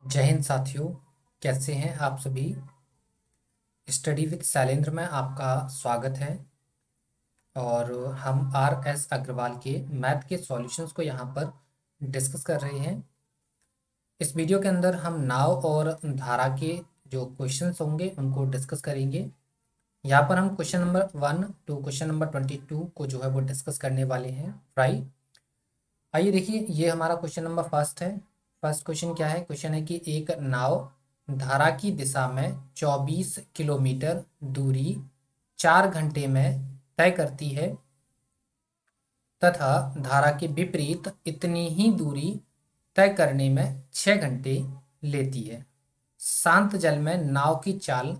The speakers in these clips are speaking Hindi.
जय हिंद साथियों। कैसे हैं आप सभी। स्टडी विद शैलेंद्र में आपका स्वागत है। और हम R S अग्रवाल के मैथ के सॉल्यूशंस को यहाँ पर डिस्कस कर रहे हैं। इस वीडियो के अंदर हम नाव और धारा के जो क्वेश्चंस होंगे उनको डिस्कस करेंगे। यहाँ पर हम question number 1 to question number 22 को जो है वो डिस्कस करने वाले हैं। राइट, आइए देखिए, ये हमारा क्वेश्चन नंबर फर्स्ट है। फर्स्ट क्वेश्चन क्या है? क्वेश्चन है कि एक नाव धारा की दिशा में 24 किलोमीटर दूरी 4 घंटे में तय करती है तथा धारा के विपरीत इतनी ही दूरी तय करने में 6 घंटे लेती है। शांत जल में नाव की चाल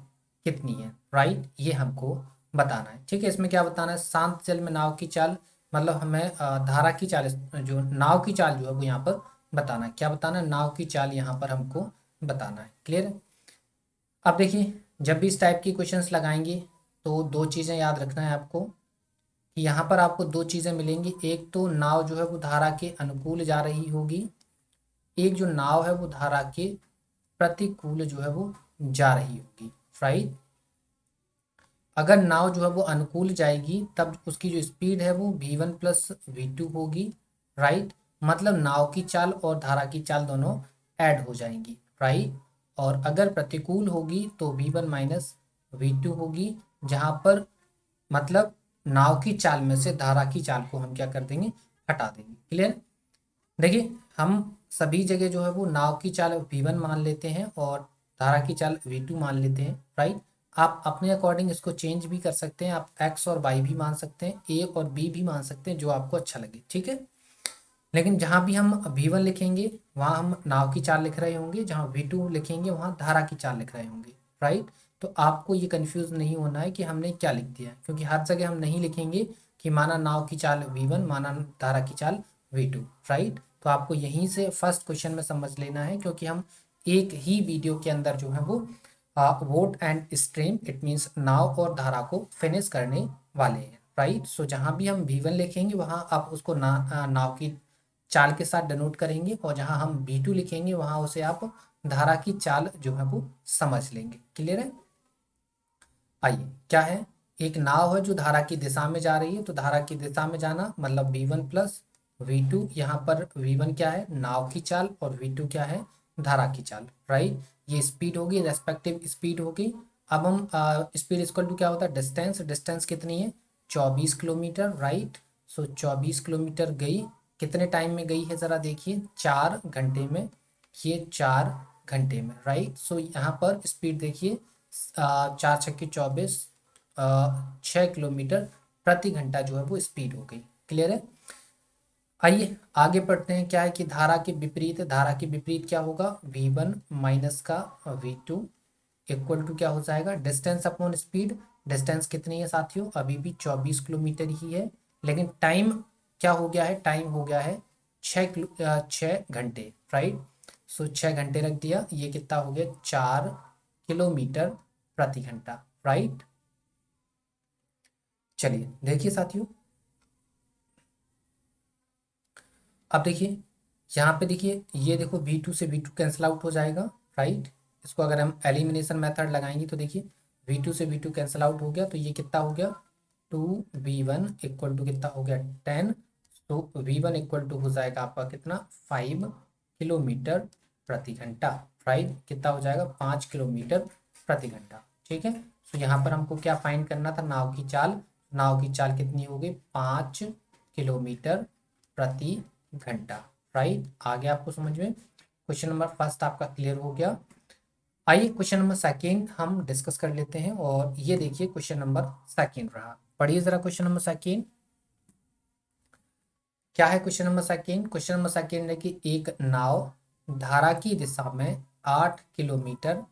कितनी है? राइट, ये हमको बताना है। ठीक है, इसमें क्या बताना है? शांत जल में नाव की चाल, मतलब हमें धारा की चाल, जो नाव की चाल जो है वो यहाँ पर बताना है। क्या बताना है? नाव की चाल यहाँ पर हमको बताना है। क्लियर है? अब देखिए, जब भी इस टाइप की क्वेश्चंस लगाएंगे तो दो चीज़ें याद रखना है आपको कि यहाँ पर आपको दो चीज़ें मिलेंगी। एक तो नाव जो है वो धारा के अनुकूल जा रही होगी, एक जो नाव है वो धारा के प्रतिकूल जो है वो जा रही होगी। राइट, अगर नाव जो है वो अनुकूल जाएगी तब उसकी जो स्पीड है वो v1 + v2 होगी। राइट, मतलब नाव की चाल और धारा की चाल दोनों ऐड हो जाएंगी। राइट, और अगर प्रतिकूल होगी तो v1 - v2 होगी, जहां पर मतलब नाव की चाल में से धारा की चाल को हम क्या कर देंगे? हटा देंगे। क्लियर? देखिए, हम सभी जगह जो है वो नाव की चाल v1 मान लेते हैं और धारा की चाल v2 मान लेते हैं। राइट, आप अपने अकॉर्डिंग इसको चेंज भी कर सकते हैं। आप x और y भी मान सकते हैं, a और b भी मान सकते हैं, जो आपको अच्छा लगे। ठीक है, लेकिन जहाँ भी हम v1 लिखेंगे वहाँ हम नाव की चाल लिख रहे होंगे, जहाँ v2 लिखेंगे वहाँ धारा की चाल लिख रहे होंगे। राइट, तो आपको ये कंफ्यूज नहीं होना है कि हमने क्या लिख दिया है, क्योंकि हर जगह हम नहीं लिखेंगे कि माना नाव की चाल v1, माना धारा की चाल v2। राइट, तो आपको यहीं से फर्स्ट क्वेश्चन में समझ लेना है, क्योंकि हम एक ही वीडियो के अंदर जो है वो boat and stream, it means नाव और धारा को फिनिश करने वाले हैं। राइट, सो जहाँ भी हम v1 लिखेंगे वहाँ आप उसको नाव की चाल के साथ डिनोट करेंगे, और जहां हम v2 लिखेंगे वहां उसे आप धारा की चाल जो है वो समझ लेंगे। क्लियर है? आइए, क्या है? एक नाव है जो धारा की दिशा में जा रही है, तो धारा की दिशा में जाना मतलब v1 + v2। यहाँ पर v1 क्या है? नाव की चाल, और v2 क्या है? धारा की चाल। राइट, ये स्पीड होगी, रेस्पेक्टिव स्पीड होगी। अब हम स्पीड इक्वल टू क्या होता है? डिस्टेंस। डिस्टेंस कितनी है? 24 किलोमीटर। राइट, सो 24 किलोमीटर गई, कितने टाइम में गई है जरा देखिए? 4 घंटे में। ये 4 घंटे में। राइट, सो यहाँ पर स्पीड देखिए, 4×6 = 24, 6 किलोमीटर प्रति घंटा जो है वो स्पीड हो गई। क्लियर है? आइए आगे पढ़ते हैं। क्या है कि धारा के विपरीत, धारा के विपरीत क्या होगा? v1 - v2 इक्वल टू क्या हो जाएगा? Distance upon speed. डिस्टेंस कितनी है साथियों? अभी भी 24 किलोमीटर ही है, लेकिन टाइम क्या हो गया है? टाइम हो गया है 6 घंटे। राइट, सो 6 घंटे रख दिया, ये कितना हो गया? 4 किलोमीटर प्रति घंटा। राइट, चलिए देखिए साथियों, अब देखिए यहाँ पे देखिए, ये देखो v2 से v2 कैंसिल आउट हो जाएगा। राइट, इसको अगर हम एलिमिनेशन मेथड लगाएंगे तो देखिए v2 से v2 कैंसिल आउट हो गया, तो ये कितना हो गया? 2v1 इक्वल टू कितना हो गया? 10। तो v1 इक्वल टू हो जाएगा आपका कितना? 5 किलोमीटर प्रति घंटा। राइट, कितना हो जाएगा? 5 किलोमीटर प्रति घंटा। ठीक है, तो यहाँ पर हमको क्या फाइंड करना था? नाव की चाल। नाव की चाल कितनी हो गई? 5 किलोमीटर प्रति घंटा। राइट, आ गया आपको समझ में? क्वेश्चन नंबर फर्स्ट आपका क्लियर हो गया। आइए क्वेश्चन नंबर सेकेंड हम डिस्कस कर लेते हैं, और ये देखिए क्वेश्चन नंबर सेकेंड रहा। पढ़िए जरा क्वेश्चन नंबर सेकेंड। क्या है question number second? Question number second है कि एक नाव धारा की दिशा में 8 किलोमीटर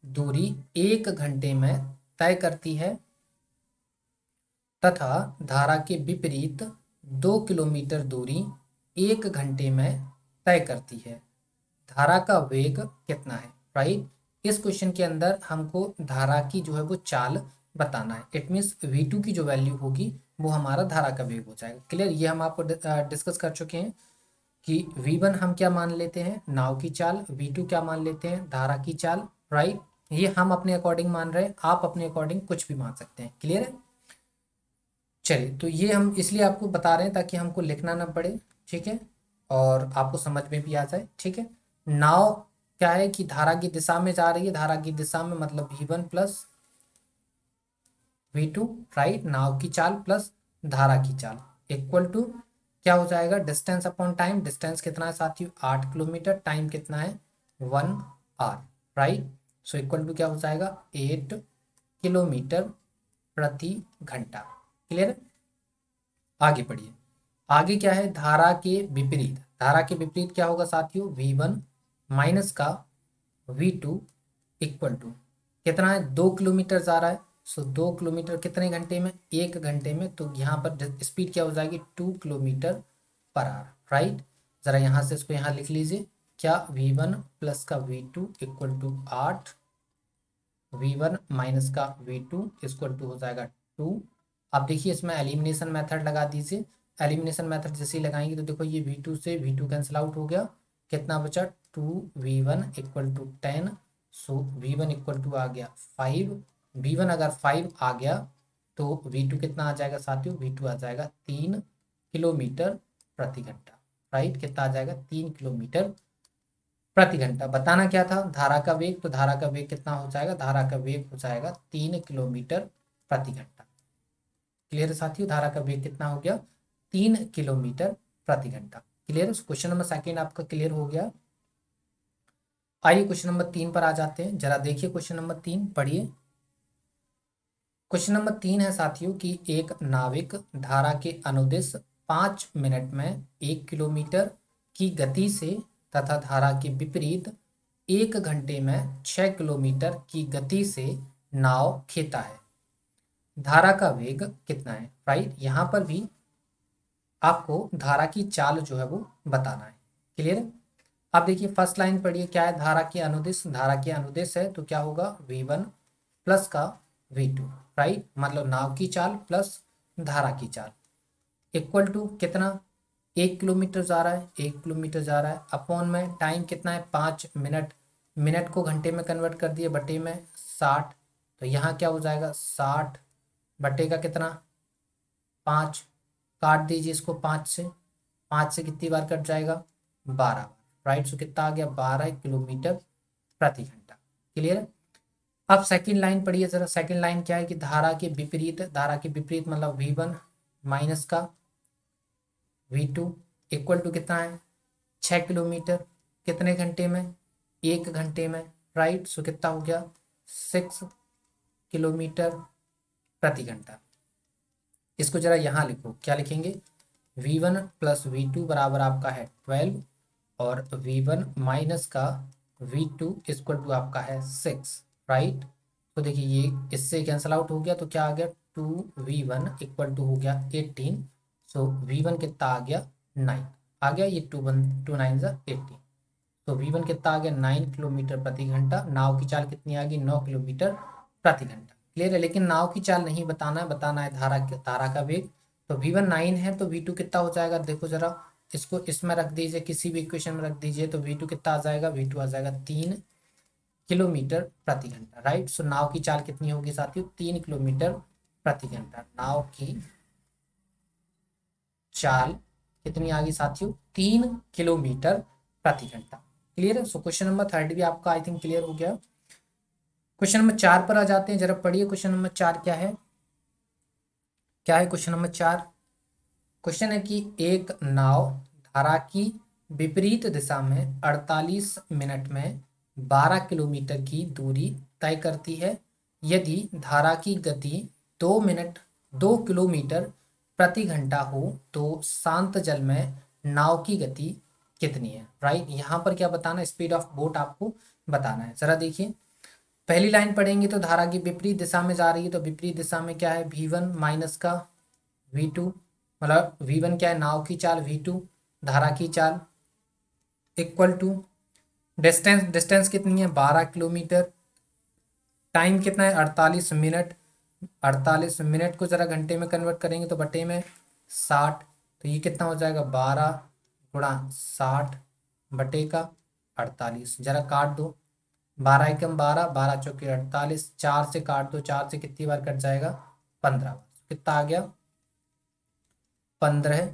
दूरी 1 घंटे में तय करती है तथा धारा के विपरीत 2 किलोमीटर दूरी 1 घंटे में तय करती है। धारा का वेग कितना है? राइट, इस क्वेश्चन के अंदर हमको धारा की जो है वो चाल बताना है। इट मीन्स v2 की जो वैल्यू होगी वो हमारा धारा का वेग हो जाएगा। क्लियर? ये हम आपको डिस्कस कर चुके हैं। कि V1 हम क्या मान लेते हैं, नाव की चाल, V2 क्या मान लेते हैं, धारा की चाल, राइट। ये हम अपने अकॉर्डिंग मान रहे हैं, आप अपने अकॉर्डिंग कुछ भी मान सकते हैं। क्लियर है? चलिए, तो ये हम इसलिए आपको बता रहे हैं ताकि हमको लिखना ना पड़े, ठीक है, और आपको समझ में भी आ जाए, ठीक है। नाव क्या है कि धारा की दिशा में जा रही है, धारा की दिशा में मतलब V1 प्लस V2, राइट। नाव की चाल प्लस धारा की चाल इक्वल टू क्या हो जाएगा, डिस्टेंस अपॉन टाइम। डिस्टेंस कितना है साथियों, 8 किलोमीटर। टाइम कितना है, 1 hour, right. So equal to क्या हो जाएगा, 8 किलोमीटर प्रति घंटा। क्लियर है? आगे पढ़िए। आगे क्या है, धारा के विपरीत। धारा के विपरीत क्या होगा साथियों, V1 माइनस का V2 इक्वल टू कितना है, 2 किलोमीटर जा रहा है। सो 2 किलोमीटर कितने घंटे में, 1 घंटे में। तो यहाँ पर स्पीड क्या हो जाएगी, 2 किलोमीटर पर आवर, राइट। जरा यहाँ से इसको यहाँ लिख लीजिए, क्या V1 प्लस का V2 equal to 8, V1 minus का V2 इक्वल टू हो जाएगा 2। अब देखिए इसमें एलिमिनेशन मेथड लगा दीजिए। एलिमिनेशन मेथड जैसे ही लगाएंगे तो देखो ये V2 से V2 कैंसिल आउट हो गया, कितना बचा, 2V1 equal to 10। So V1 equal to आ गया 5। V1 अगर 5 आ गया तो V2 कितना आ जाएगा साथियों, V2 आ जाएगा 3 किलोमीटर प्रति घंटा, राइट। कितना आ जाएगा, 3 किलोमीटर प्रति घंटा। बताना क्या था, धारा का वेग। तो धारा का वेग कितना हो जाएगा, धारा का वेग हो जाएगा 3 किलोमीटर प्रति घंटा। क्लियर है साथियों, धारा का वेग कितना हो गया, 3 किलोमीटर प्रति घंटा। क्लियर है? क्वेश्चन नंबर सेकंड आपका क्लियर हो गया। आइए क्वेश्चन नंबर 3 पर आ जाते हैं। जरा देखिए क्वेश्चन नंबर 3 पढ़िए। क्वेश्चन नंबर 3 है साथियों कि एक नाविक धारा के अनुदिश 5 मिनट में 1 किलोमीटर की गति से तथा धारा के विपरीत 1 घंटे में 6 किलोमीटर की गति से नाव खेता है। धारा का वेग कितना है, राइट। यहाँ पर भी आपको धारा की चाल जो है वो बताना है। क्लियर है? अब देखिए फर्स्ट लाइन पढ़िए, क्या है, धारा की अनुदिश। धारा की अनुदिश है तो क्या होगा, V1 प्लस का V2, राइट। मतलब नाव की चाल प्लस धारा की चाल इक्वल टू कितना, 1 किलोमीटर जा रहा है, 1 किलोमीटर जा रहा है, अपॉन में टाइम कितना है, 5 मिनट। मिनट को घंटे में कन्वर्ट कर दिए, बटे में 60। तो यहाँ क्या हो जाएगा, 60 बटे का कितना, 5। काट दीजिए इसको 5 से। 5 से कितनी बार कट जाएगा, 12 बार, राइट। सो कितना आ गया, 12 किलोमीटर प्रति घंटा। क्लियर है? अब सेकंड लाइन पढ़िए जरा। सेकंड लाइन क्या है कि धारा के विपरीत। धारा के विपरीत मतलब V1 माइनस का V2 इक्वल टू कितना है, 6 किलोमीटर। कितने घंटे में, 1 घंटे में, राइट। सो कितना हो गया, 6 किलोमीटर प्रति घंटा। इसको जरा यहाँ लिखो, क्या लिखेंगे, V1 प्लस V2 बराबर आपका है 12 और V1 माइनस का V2 इक्वल टू आपका है 6, राइट। तो देखिए ये इससे कैंसल आउट हो गया तो क्या आ गया, 2V1 इक्वल टू हो गया 18। सो V1 कितना आ गया, 9 आ गया। ये 2 9 ज़ा 18। तो V1 कितना आ गया, 9 किलोमीटर प्रति घंटा। नाव की चाल कितनी आ गई, 9 किलोमीटर प्रति घंटा। क्लियर है? लेकिन नाव की चाल नहीं बताना है, बताना है धारा का वेग। तो V1 9 है तो V2 कितना हो जाएगा, देखो जरा इसको इसमें रख दीजिए, किसी भी इक्वेशन में रख दीजिए। तो V2 कितना आ जाएगा, V2 आ जाएगा 3 किलोमीटर प्रति घंटा, राइट। सो नाव की चाल कितनी होगी साथियों, 3 किलोमीटर प्रति घंटा। नाव की चाल कितनी आ गई साथियों, 3 किलोमीटर प्रति घंटा। क्लियर है? सो क्वेश्चन नंबर थर्ड भी आपका आई थिंक क्लियर हो गया। क्वेश्चन नंबर 4 पर आ जाते हैं। जरा पढ़िए क्वेश्चन नंबर 4 क्या है। क्या है क्वेश्चन नंबर 4? क्वेश्चन है कि एक नाव धारा की विपरीत दिशा में 48 मिनट में 12 किलोमीटर की दूरी तय करती है। यदि धारा की गति 2 किलोमीटर प्रति घंटा हो तो शांत जल में नाव की गति कितनी है, राइट। यहाँ पर क्या बताना, स्पीड ऑफ बोट आपको बताना है। जरा देखिए पहली लाइन पढ़ेंगे तो धारा की विपरीत दिशा में जा रही है। तो विपरीत दिशा में क्या है, V1 माइनस का V2, मतलब V1 क्या है, नाव की चाल, V2 धारा की चाल इक्वल टू डिस्टेंस। डिस्टेंस कितनी है, 12 किलोमीटर। टाइम कितना है, 48 मिनट। 48 मिनट को जरा घंटे में कन्वर्ट करेंगे तो बटे में 60। तो ये कितना हो जाएगा, 12 गुणा 60 बटे का 48, जरा काट दो, 12 एकम 12, 12 चौके 48, 4 से काट दो, 4 से कितनी बार कट जाएगा, 15 बार, कितना आ गया, 15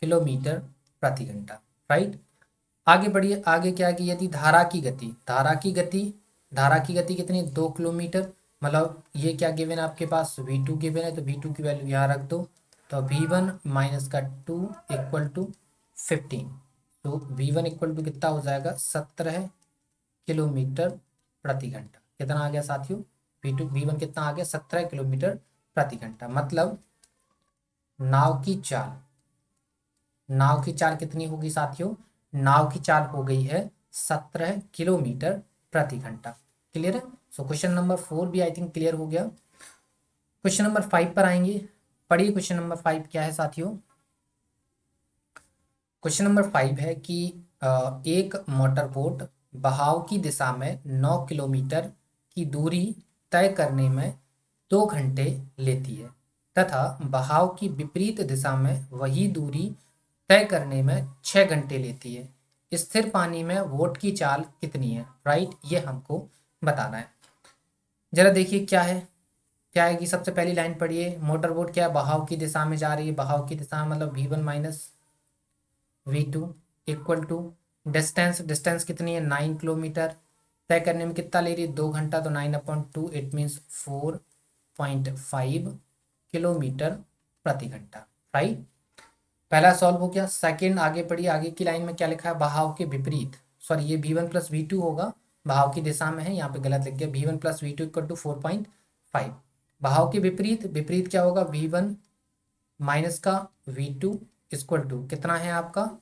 किलोमीटर प्रति घंटा, राइट। आगे बढ़िए, आगे क्या है कि यदि धारा की गति कितनी, 2 किलोमीटर, मतलब ये क्या गिवन है आपके पास, V2 गिवन है, तो V2 की वैल्यू यहाँ रख दो, तो V1 माइनस का 2 इक्वल टू 15, तो V1 इक्वल टू कितना हो जाएगा, 17 किलोमीटर प्रति घंटा। कितना आ गया साथियों, V1 कितना आ गया, 17 किलोमीटर प्रति घंटा। मतलब नाव की चाल कितनी होगी साथियों, नाव की चाल हो गई है 17 किलोमीटर प्रति घंटा। क्लियर है। सो क्वेश्चन नंबर 4 भी आई थिंक क्लियर हो गया। क्वेश्चन नंबर 5 पर आएंगे। पढ़िए क्वेश्चन नंबर 5 क्या है साथियों। क्वेश्चन नंबर 5 है कि एक मोटर बोट बहाव की दिशा में 9 किलोमीटर की दूरी तय करने में 2 घंटे लेती है तथा बहाव की विपरीत दिशा में वही दूरी तय करने में 6 घंटे लेती है। स्थिर पानी में बोट की चाल कितनी है, राइट, ये हमको बताना है। जरा देखिए क्या है कि सबसे पहली लाइन पढ़िए, मोटर बोट क्या है, बहाव की दिशा में जा रही है, बहाव की दिशा मतलब V1 minus V2 equal to distance कितनी है, 9 किलोमीटर, तय करने में कितना ले रही है, 2 घंटा, तो 9/2 इट मीन्स 4.5 किलोमीटर प्रति घंटा, राइट। पहला सॉल्व हो गया। सेकंड आगे बढ़िए, आगे की लाइन में क्या लिखा है, बहाव के विपरीत, सॉरी ये V1 प्लस V2 होगा, बहाव की दिशा में है, यहाँ पे गलत लिख गया, V1 plus V2 equal to 4.5। बहाव के विपरीत क्या होगा, V1 माइनस का V2 इक्वल टू कितना है आपका,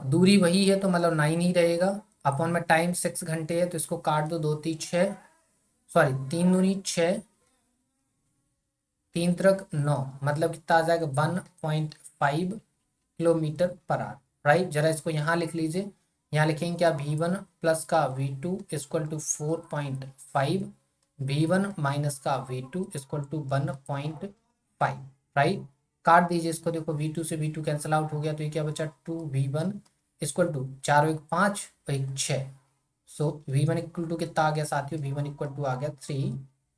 दूरी वही है तो मतलब 9 ही रहेगा, अपॉन में टाइम 6 घंटे है, तो इसको काट दो, 2 3 6, सॉरी 3 दूनी 6, 3 त्रिक 9, मतलब कितना आ जाएगा 1.5 किलोमीटर पर आवर, राइट। जरा इसको यहाँ लिख लीजिए, यहाँ लिखेंगे क्या, V1 प्लस का V2 equal to 4.5, V1 minus का V2 इक्वल टू 1.5, राइट। काट दीजिए इसको, देखो V2 से V2 कैंसिल आउट हो गया, तो ये क्या बचा, 2V1 इक्वल टू 4 1 5 और 1 6, सो V1 इक्वल टू कितना आ गया साथियों, V1 इक्वल टू आ गया 3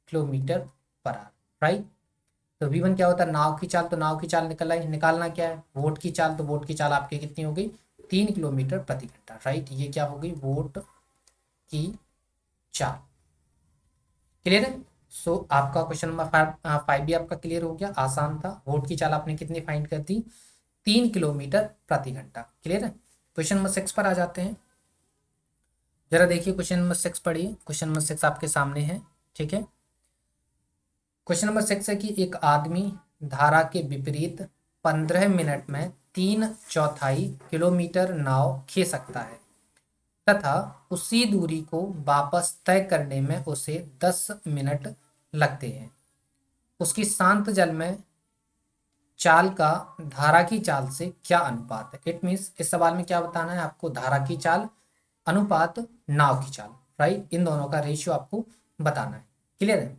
किलोमीटर पर आवर, राइट। तो V1 क्या होता है, नाव की चाल, तो नाव की चाल निकालना क्या है, वोट की चाल, तो वोट की चाल आपकी कितनी हो गई, 3 किलोमीटर प्रति घंटा, राइट। ये क्या हो गई, वोट की चाल। क्लियर है। सो आपका क्वेश्चन नंबर 5 भी आपका क्लियर हो गया, आसान था। वोट की चाल आपने कितनी फाइंड कर दी, 3 किलोमीटर प्रति घंटा। क्लियर है। क्वेश्चन नंबर 6 पर आ जाते हैं। जरा देखिए क्वेश्चन नंबर 6 पढ़िए, क्वेश्चन नंबर 6 आपके सामने है, ठीक है। क्वेश्चन नंबर 6 है कि एक आदमी धारा के विपरीत 15 मिनट में 3/4 किलोमीटर नाव खींच सकता है तथा उसी दूरी को वापस तय करने में उसे 10 मिनट लगते हैं। उसकी शांत जल में चाल का धारा की चाल से क्या अनुपात है। इट मीन्स इस सवाल में क्या बताना है आपको, धारा की चाल अनुपात नाव की चाल, राइट, इन दोनों का रेशियो आपको बताना है। क्लियर है।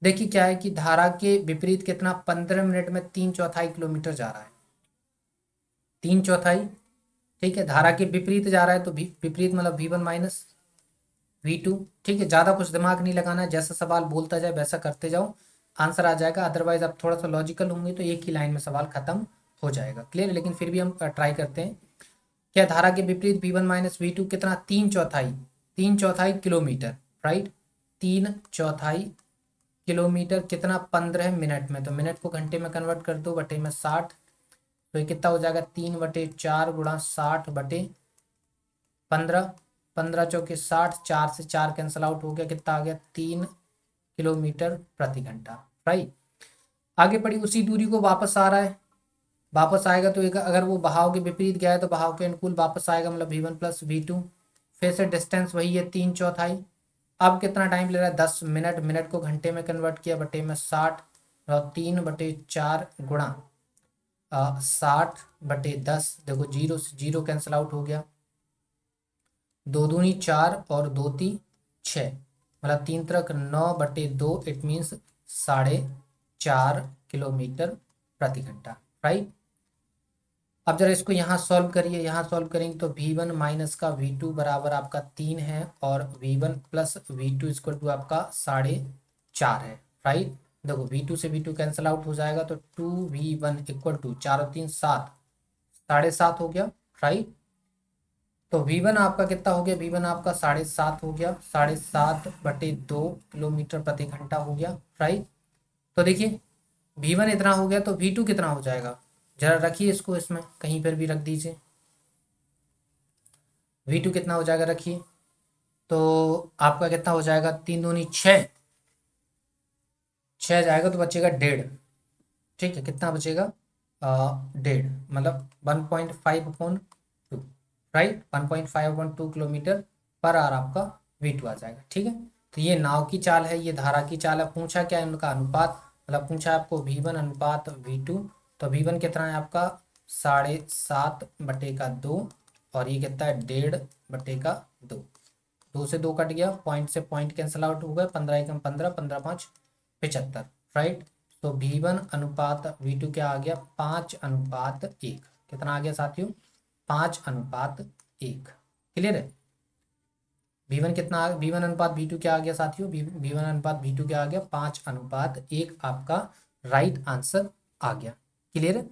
देखिए क्या है कि धारा के विपरीत कितना, 15 मिनट में 3/4 किलोमीटर जा रहा है, 3/4, ठीक है। धारा के विपरीत जा रहा है, तो विपरीत मतलब V1 माइनस V2, ठीक है। ज़्यादा कुछ दिमाग नहीं लगाना है, जैसा सवाल बोलता जाए वैसा करते जाओ, आंसर आ जाएगा। अदरवाइज आप थोड़ा सा लॉजिकल होंगे तो एक ही लाइन में सवाल खत्म हो जाएगा। क्लियर है। लेकिन फिर भी हम ट्राई करते हैं। क्या धारा के विपरीत V1 माइनस V2 कितना, 3/4 किलोमीटर, राइट, 3/4 किलोमीटर कितना, 15 मिनट में, तो मिनट को घंटे में कन्वर्ट कर दो, बटे में 60, तो ये कितना हो जाएगा, 3/4 गुणा 60 बटे 15, 15 चौके 60, 4 से 4 कैंसल आउट हो गया, कितना आ गया, 3 किलोमीटर प्रति घंटा, राइट। आगे पड़ी, उसी दूरी को वापस आ रहा है, वापस आएगा तो एक, अगर वो बहाव के विपरीत गया है तो बहाव के अनुकूल वापस आएगा, मतलब V1 प्लस V2, फिर से डिस्टेंस वही है 3/4। अब कितना टाइम ले रहा है, 10 मिनट, मिनट को घंटे में कन्वर्ट किया, बटे में 60, और 3/4 गुणा 60/10, देखो जीरो से जीरो कैंसिल आउट हो गया, 2 दूनी 4 और 2 ती 6, मतलब 3 त्रिक 9/2, इट मीन्स 4.5 किलोमीटर प्रति घंटा, राइट। अब जरा इसको यहाँ सॉल्व करिए, यहाँ सॉल्व करेंगे तो V1 माइनस का V2 बराबर आपका 3 है और V1 plus V2 equal to आपका 4.5 है, राइट। देखो V2 से V2 कैंसिल आउट हो जाएगा तो 2V1 इक्वल टू 4 और 3 7, 7.5 हो गया, राइट। तो V1 आपका कितना हो गया, V1 आपका 7.5 हो गया, 7.5/2 किलोमीटर प्रति घंटा हो गया, राइट। तो देखिए V1 इतना हो गया तो V2 कितना हो जाएगा, जरा रखिए इसको, इसमें कहीं पर भी रख दीजिए। V2 कितना हो जाएगा, रखिए। तो आपका कितना हो जाएगा, 3 दूनी 6, 6 जाएगा तो बचेगा 1.5, ठीक है। कितना बचेगा, 1.5, मतलब 1.5/2, राइट। 1.5/2 किलोमीटर पर आवर आपका V2 आ जाएगा, ठीक है। तो ये नाव की चाल है, ये धारा की चाल है। पूछा क्या है, उनका अनुपात, मतलब पूछा आपको V1 अनुपात V2। तो V1 कितना है आपका 7.5/2 और ये कितना है 1.5/2। 2 से 2 कट गया, पॉइंट से पॉइंट कैंसिल आउट हो गया, 15 एकम 15, 15×5 75, राइट। तो V1 अनुपात V2 क्या आ गया, 5:1। कितना आ गया साथियों, 5:1। क्लियर है। V1 कितना, V1 अनुपात V2 क्या आ गया साथियों, V1 अनुपात V2 क्या आ गया, 5:1 आपका राइट आंसर आ गया। क्लियर है,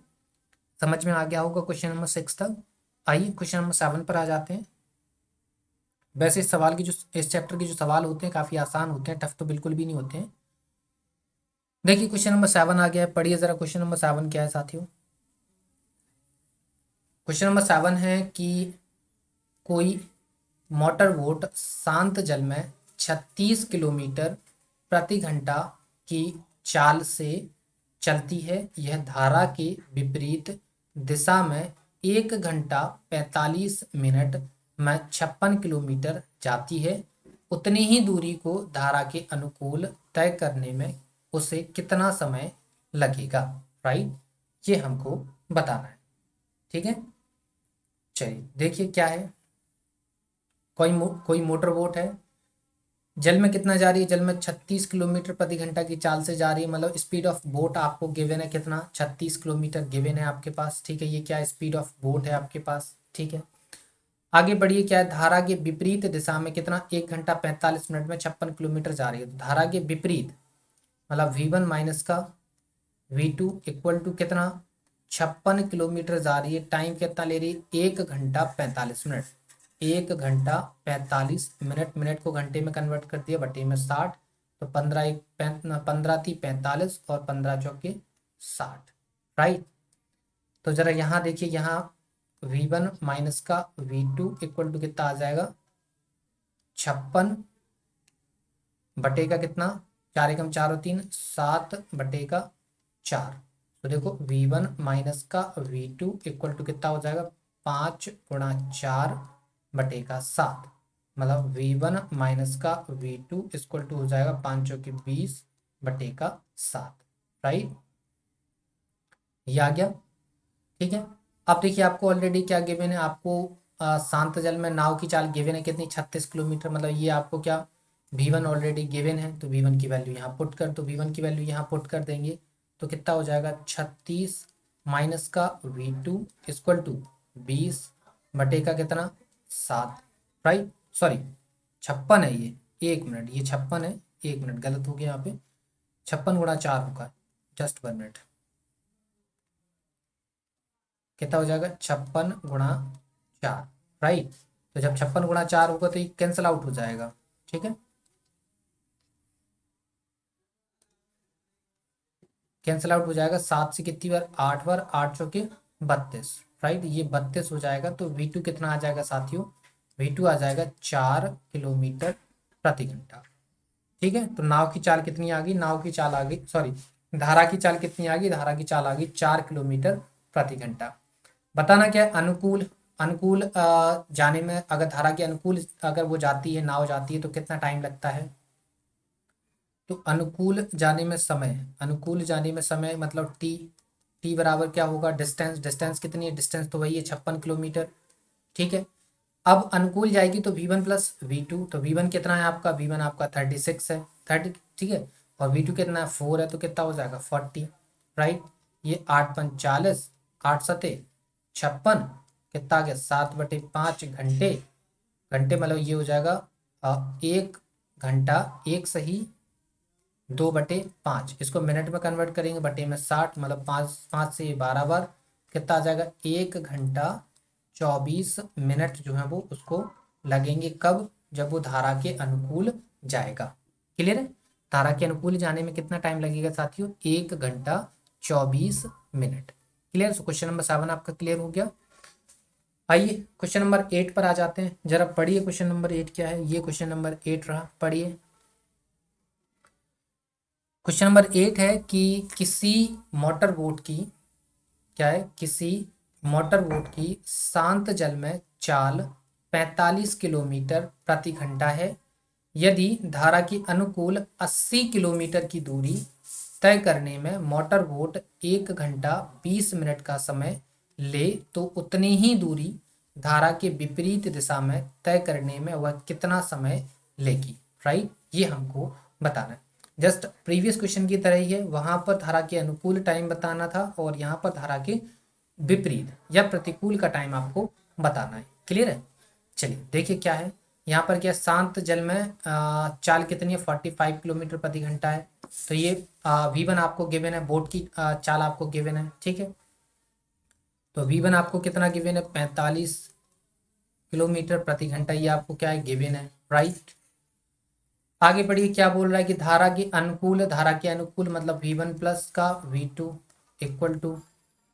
समझ में आ गया होगा क्वेश्चन नंबर 6 तक। आइए क्वेश्चन नंबर 7 पर आ जाते हैं। वैसे इस सवाल की जो, इस चैप्टर के जो सवाल होते हैं काफ़ी आसान होते हैं, टफ तो बिल्कुल भी नहीं होते हैं। देखिए क्वेश्चन नंबर 7 आ गया है, पढ़िए ज़रा क्वेश्चन नंबर 7 क्या है साथियों। क्वेश्चन नंबर 7 है कि कोई मोटर बोट शांत जल में 36 किलोमीटर प्रति घंटा की चाल से चलती है। यह धारा के विपरीत दिशा में 1 घंटा 45 मिनट में 56 किलोमीटर जाती है। उतनी ही दूरी को धारा के अनुकूल तय करने में उसे कितना समय लगेगा, राइट। ये हमको बताना है, ठीक है। चलिए देखिए क्या है। कोई मोटर बोट है, जल में कितना जा रही है, जल में 36 किलोमीटर प्रति घंटा की चाल से जा रही है, मतलब स्पीड ऑफ बोट आपको गिवन है कितना, 36 किलोमीटर गिवन है आपके पास, ठीक है। ये क्या स्पीड ऑफ बोट है आपके पास, ठीक है। आगे बढ़िए, क्या है, धारा के विपरीत दिशा में कितना, 1 घंटा 45 मिनट में 56 किलोमीटर जा रही है। तो धारा के विपरीत मतलब V1 माइनस का V2 इक्वल टू कितना, 56 किलोमीटर जा रही है। टाइम कितना ले रही है, 1 घंटा 45 मिनट। 1 घंटा 45 मिनट, मिनट को घंटे में कन्वर्ट कर दिया, बटे में 60। तो 15 और 15 चौके 60, राइट। तो जरा यहाँ देखिए, यहाँ V1 माइनस का V2 इक्वल टू कितना आ जाएगा, 56 बटे का कितना, 4 एकम 4 और 3 7/4। तो देखो V1 माइनस का V2 इक्वल टू कितना हो जाएगा, 5×4/7। मतलब V1 माइनस का V2 इक्वल टू हो जाएगा 5×20/7, राइट। ये आ गया, ठीक है। अब देखिए आपको ऑलरेडी क्या गिवन है, आपको शांत जल में नाव की चाल गिवन है कितनी, 36 किलोमीटर। मतलब ये आपको क्या, V1 ऑलरेडी गिवन है तो V1 की वैल्यू यहाँ पुट कर, तो V1 की वैल्यू यहाँ पुट कर देंगे तो कितना हो जाएगा, 36 माइनस का V2 इक्वल टू 20 बटे का कितना, 7, राइट। सॉरी 56 है ये, 1 मिनट, ये 56 है, 1 मिनट गलत हो गया यहाँ पे, 56×4 होगा, जस्ट 1 मिनट। कितना हो जाएगा, 56×4, राइट। तो जब 56×4 होगा तो ये कैंसिल आउट हो जाएगा, ठीक है। कैंसिल आउट हो जाएगा, 7 से कितनी बार, 8 बार, 8×4 = 32, राइट। ये 32 हो जाएगा। तो V2 कितना आ जाएगा साथियों, V2 आ जाएगा 4 किलोमीटर प्रति घंटा, ठीक है। तो नाव की चाल कितनी आ गई, नाव की चाल आ गई, सॉरी धारा की चाल कितनी आ गई, धारा की चाल आ गई 4 किलोमीटर प्रति घंटा। बताना क्या है, अनुकूल, अनुकूल जाने में, अगर धारा के अनुकूल अगर वो जाती है, नाव जाती है तो कितना टाइम लगता है। तो अनुकूल जाने में समय, अनुकूल जाने में समय मतलब टी बराबर क्या होगा, डिस्टेंस, डिस्टेंस कितनी है, डिस्टेंस तो वही है 56 किलोमीटर, ठीक है। अब अनुकूल जाएगी तो V1 प्लस V2, तो V1 कितना है आपका, V1 आपका 36 है, 30, ठीक है। और V2 कितना है, 4 है, तो कितना हो जाएगा 40, राइट। ये 8×5 = 40, 8×7 56 कितना आ गया 7/5 घंटे। घंटे मतलब ये हो जाएगा 1 घंटा 1 सही 2/5। इसको मिनट में कन्वर्ट करेंगे बटे में 60 मतलब 5 से 12 बार कितना आ जाएगा 1 घंटा 24 मिनट जो है वो उसको लगेंगे। कब? जब वो धारा के अनुकूल जाएगा। क्लियर है? धारा के अनुकूल जाने में कितना टाइम लगेगा साथियों? 1 घंटा 24 minute. Clear? So question number 7 आपका क्लियर हो गया। आइए क्वेश्चन नंबर 8 पर आ जाते हैं। जरा पढ़िए क्वेश्चन नंबर 8 क्या है। ये क्वेश्चन नंबर 8 रहा, पढ़िए। क्वेश्चन नंबर 8 है कि किसी मोटर बोट की क्या है, किसी मोटर बोट की शांत जल में चाल 45 किलोमीटर प्रति घंटा है। यदि धारा की अनुकूल 80 किलोमीटर की दूरी तय करने में मोटर बोट 1 घंटा 20 मिनट का समय ले तो उतनी ही दूरी धारा के विपरीत दिशा में तय करने में वह कितना समय लेगी। राइट, ये हमको बताना है। जस्ट प्रीवियस क्वेश्चन की तरह ही है, वहां पर धारा के अनुकूल टाइम बताना था और यहाँ पर धारा के विपरीत या प्रतिकूल का टाइम आपको बताना है। क्लियर है? चलिए देखिए क्या है यहाँ पर। क्या शांत जल में चाल कितनी है? 45 किलोमीटर प्रति घंटा है। तो ये V1 आपको गिवन है, बोट की चाल आपको गिवन है। ठीक है, तो V1 आपको कितना गिवन है? 45 किलोमीटर प्रति घंटा, ये आपको क्या है? गिवन है। राइट, आगे बढ़िए। क्या बोल रहा है कि धारा के अनुकूल, धारा के अनुकूल मतलब V1 प्लस का V2 equal to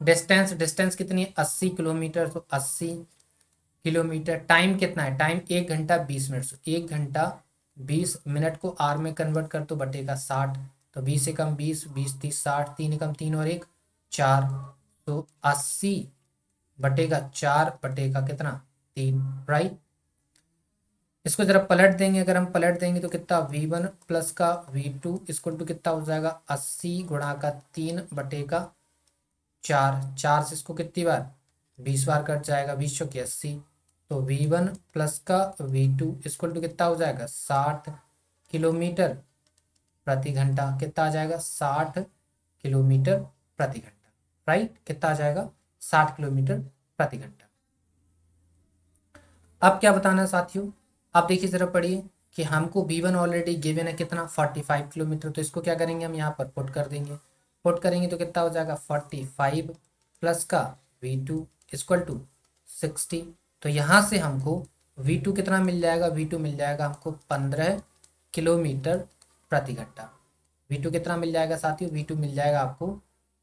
distance, distance कितनी है? 80 किलोमीटर, तो 80 किलोमीटर। टाइम कितना है? टाइम 1 घंटा 20 मिनट। 1 घंटा 20 मिनट को आर में कन्वर्ट कर तो बटेगा 60। तो 20 से कम 20, 20 30 60, 3 कम 3 और 1 4, तो 80 बटेगा 4 बटेगा कितना? 3। राइट, इसको जरा पलट देंगे। अगर हम पलट देंगे तो कितना? V1 प्लस का V2 इसको टू कितना हो जाएगा? 80 गुणा का 3 बटेगा 4। 4 से इसको कितनी बार? 20 बार कट जाएगा, 20 चौके 80। तो V1 प्लस का V2 इक्वल टू कितना हो जाएगा? 60 किलोमीटर प्रति घंटा। कितना आ जाएगा? 60 किलोमीटर प्रति घंटा। राइट, कितना आ जाएगा? 60 किलोमीटर प्रति घंटा। अब क्या बताना है साथियों? अब देखिए जरा पढ़िए कि हमको V1 ऑलरेडी गिवन है कितना? 45 किलोमीटर। तो इसको क्या करेंगे? हम यहाँ पर पुट कर देंगे। पुट करेंगे तो कितना हो जाएगा? 45 प्लस का V2 इक्वल टू 60। तो यहाँ से हमको V2 कितना मिल जाएगा? V2 मिल जाएगा हमको 15 किलोमीटर प्रति घंटा। V2 कितना मिल जाएगा साथियों? V2 मिल जाएगा आपको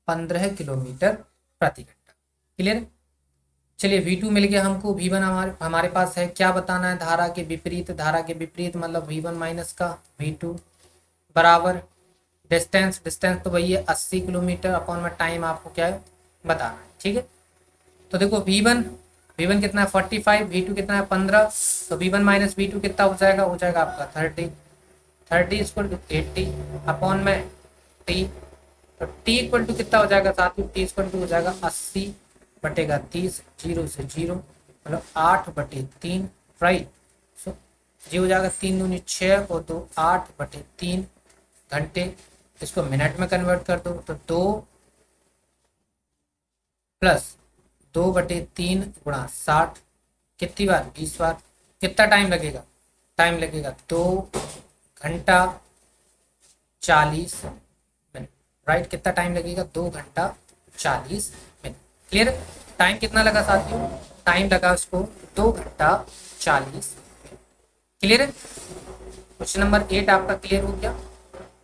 15 किलोमीटर प्रति घंटा। क्लियर? चलिए V2 मिल गया हमको। V1 हमारे पास है। क्या बताना है? धारा के विपरीत। धारा के विपरीत मतलब V1 माइनस का V2 बराबर डिस्टेंस। डिस्टेंस तो वही है 80 किलोमीटर अपॉन में टाइम आपको क्या है? बताना है। ठीक है, तो देखो V1 कितना है? 45, V2 कितना है? 15। तो V1 माइनस V2 कितना हो जाएगा? हो जाएगा आपका 30। 30 इक्वल टू 80 अपॉन में T। तो T इक्वल टू कितना हो जाएगा साथियों? T इक्वल टू हो जाएगा 80 बटेगा 30, 0 से 0 मतलब 8/3। राइट, सो जी हो जाएगा 3 दूनी 6 और 2 8/3 घंटे। इसको मिनट में कन्वर्ट कर दो तो 2 प्लस 2/3 गुणा 60 कितनी बार? 20 बार। कितना टाइम लगेगा? टाइम लगेगा 2 घंटा 40 मिनट। राइट, कितना टाइम लगेगा? 2 घंटा 40 मिनट। क्लियर? टाइम कितना लगा साथियों? टाइम लगा उसको 2 घंटा 40 मिनट। क्लियर है? क्वेश्चन नंबर 8 आपका क्लियर हो गया।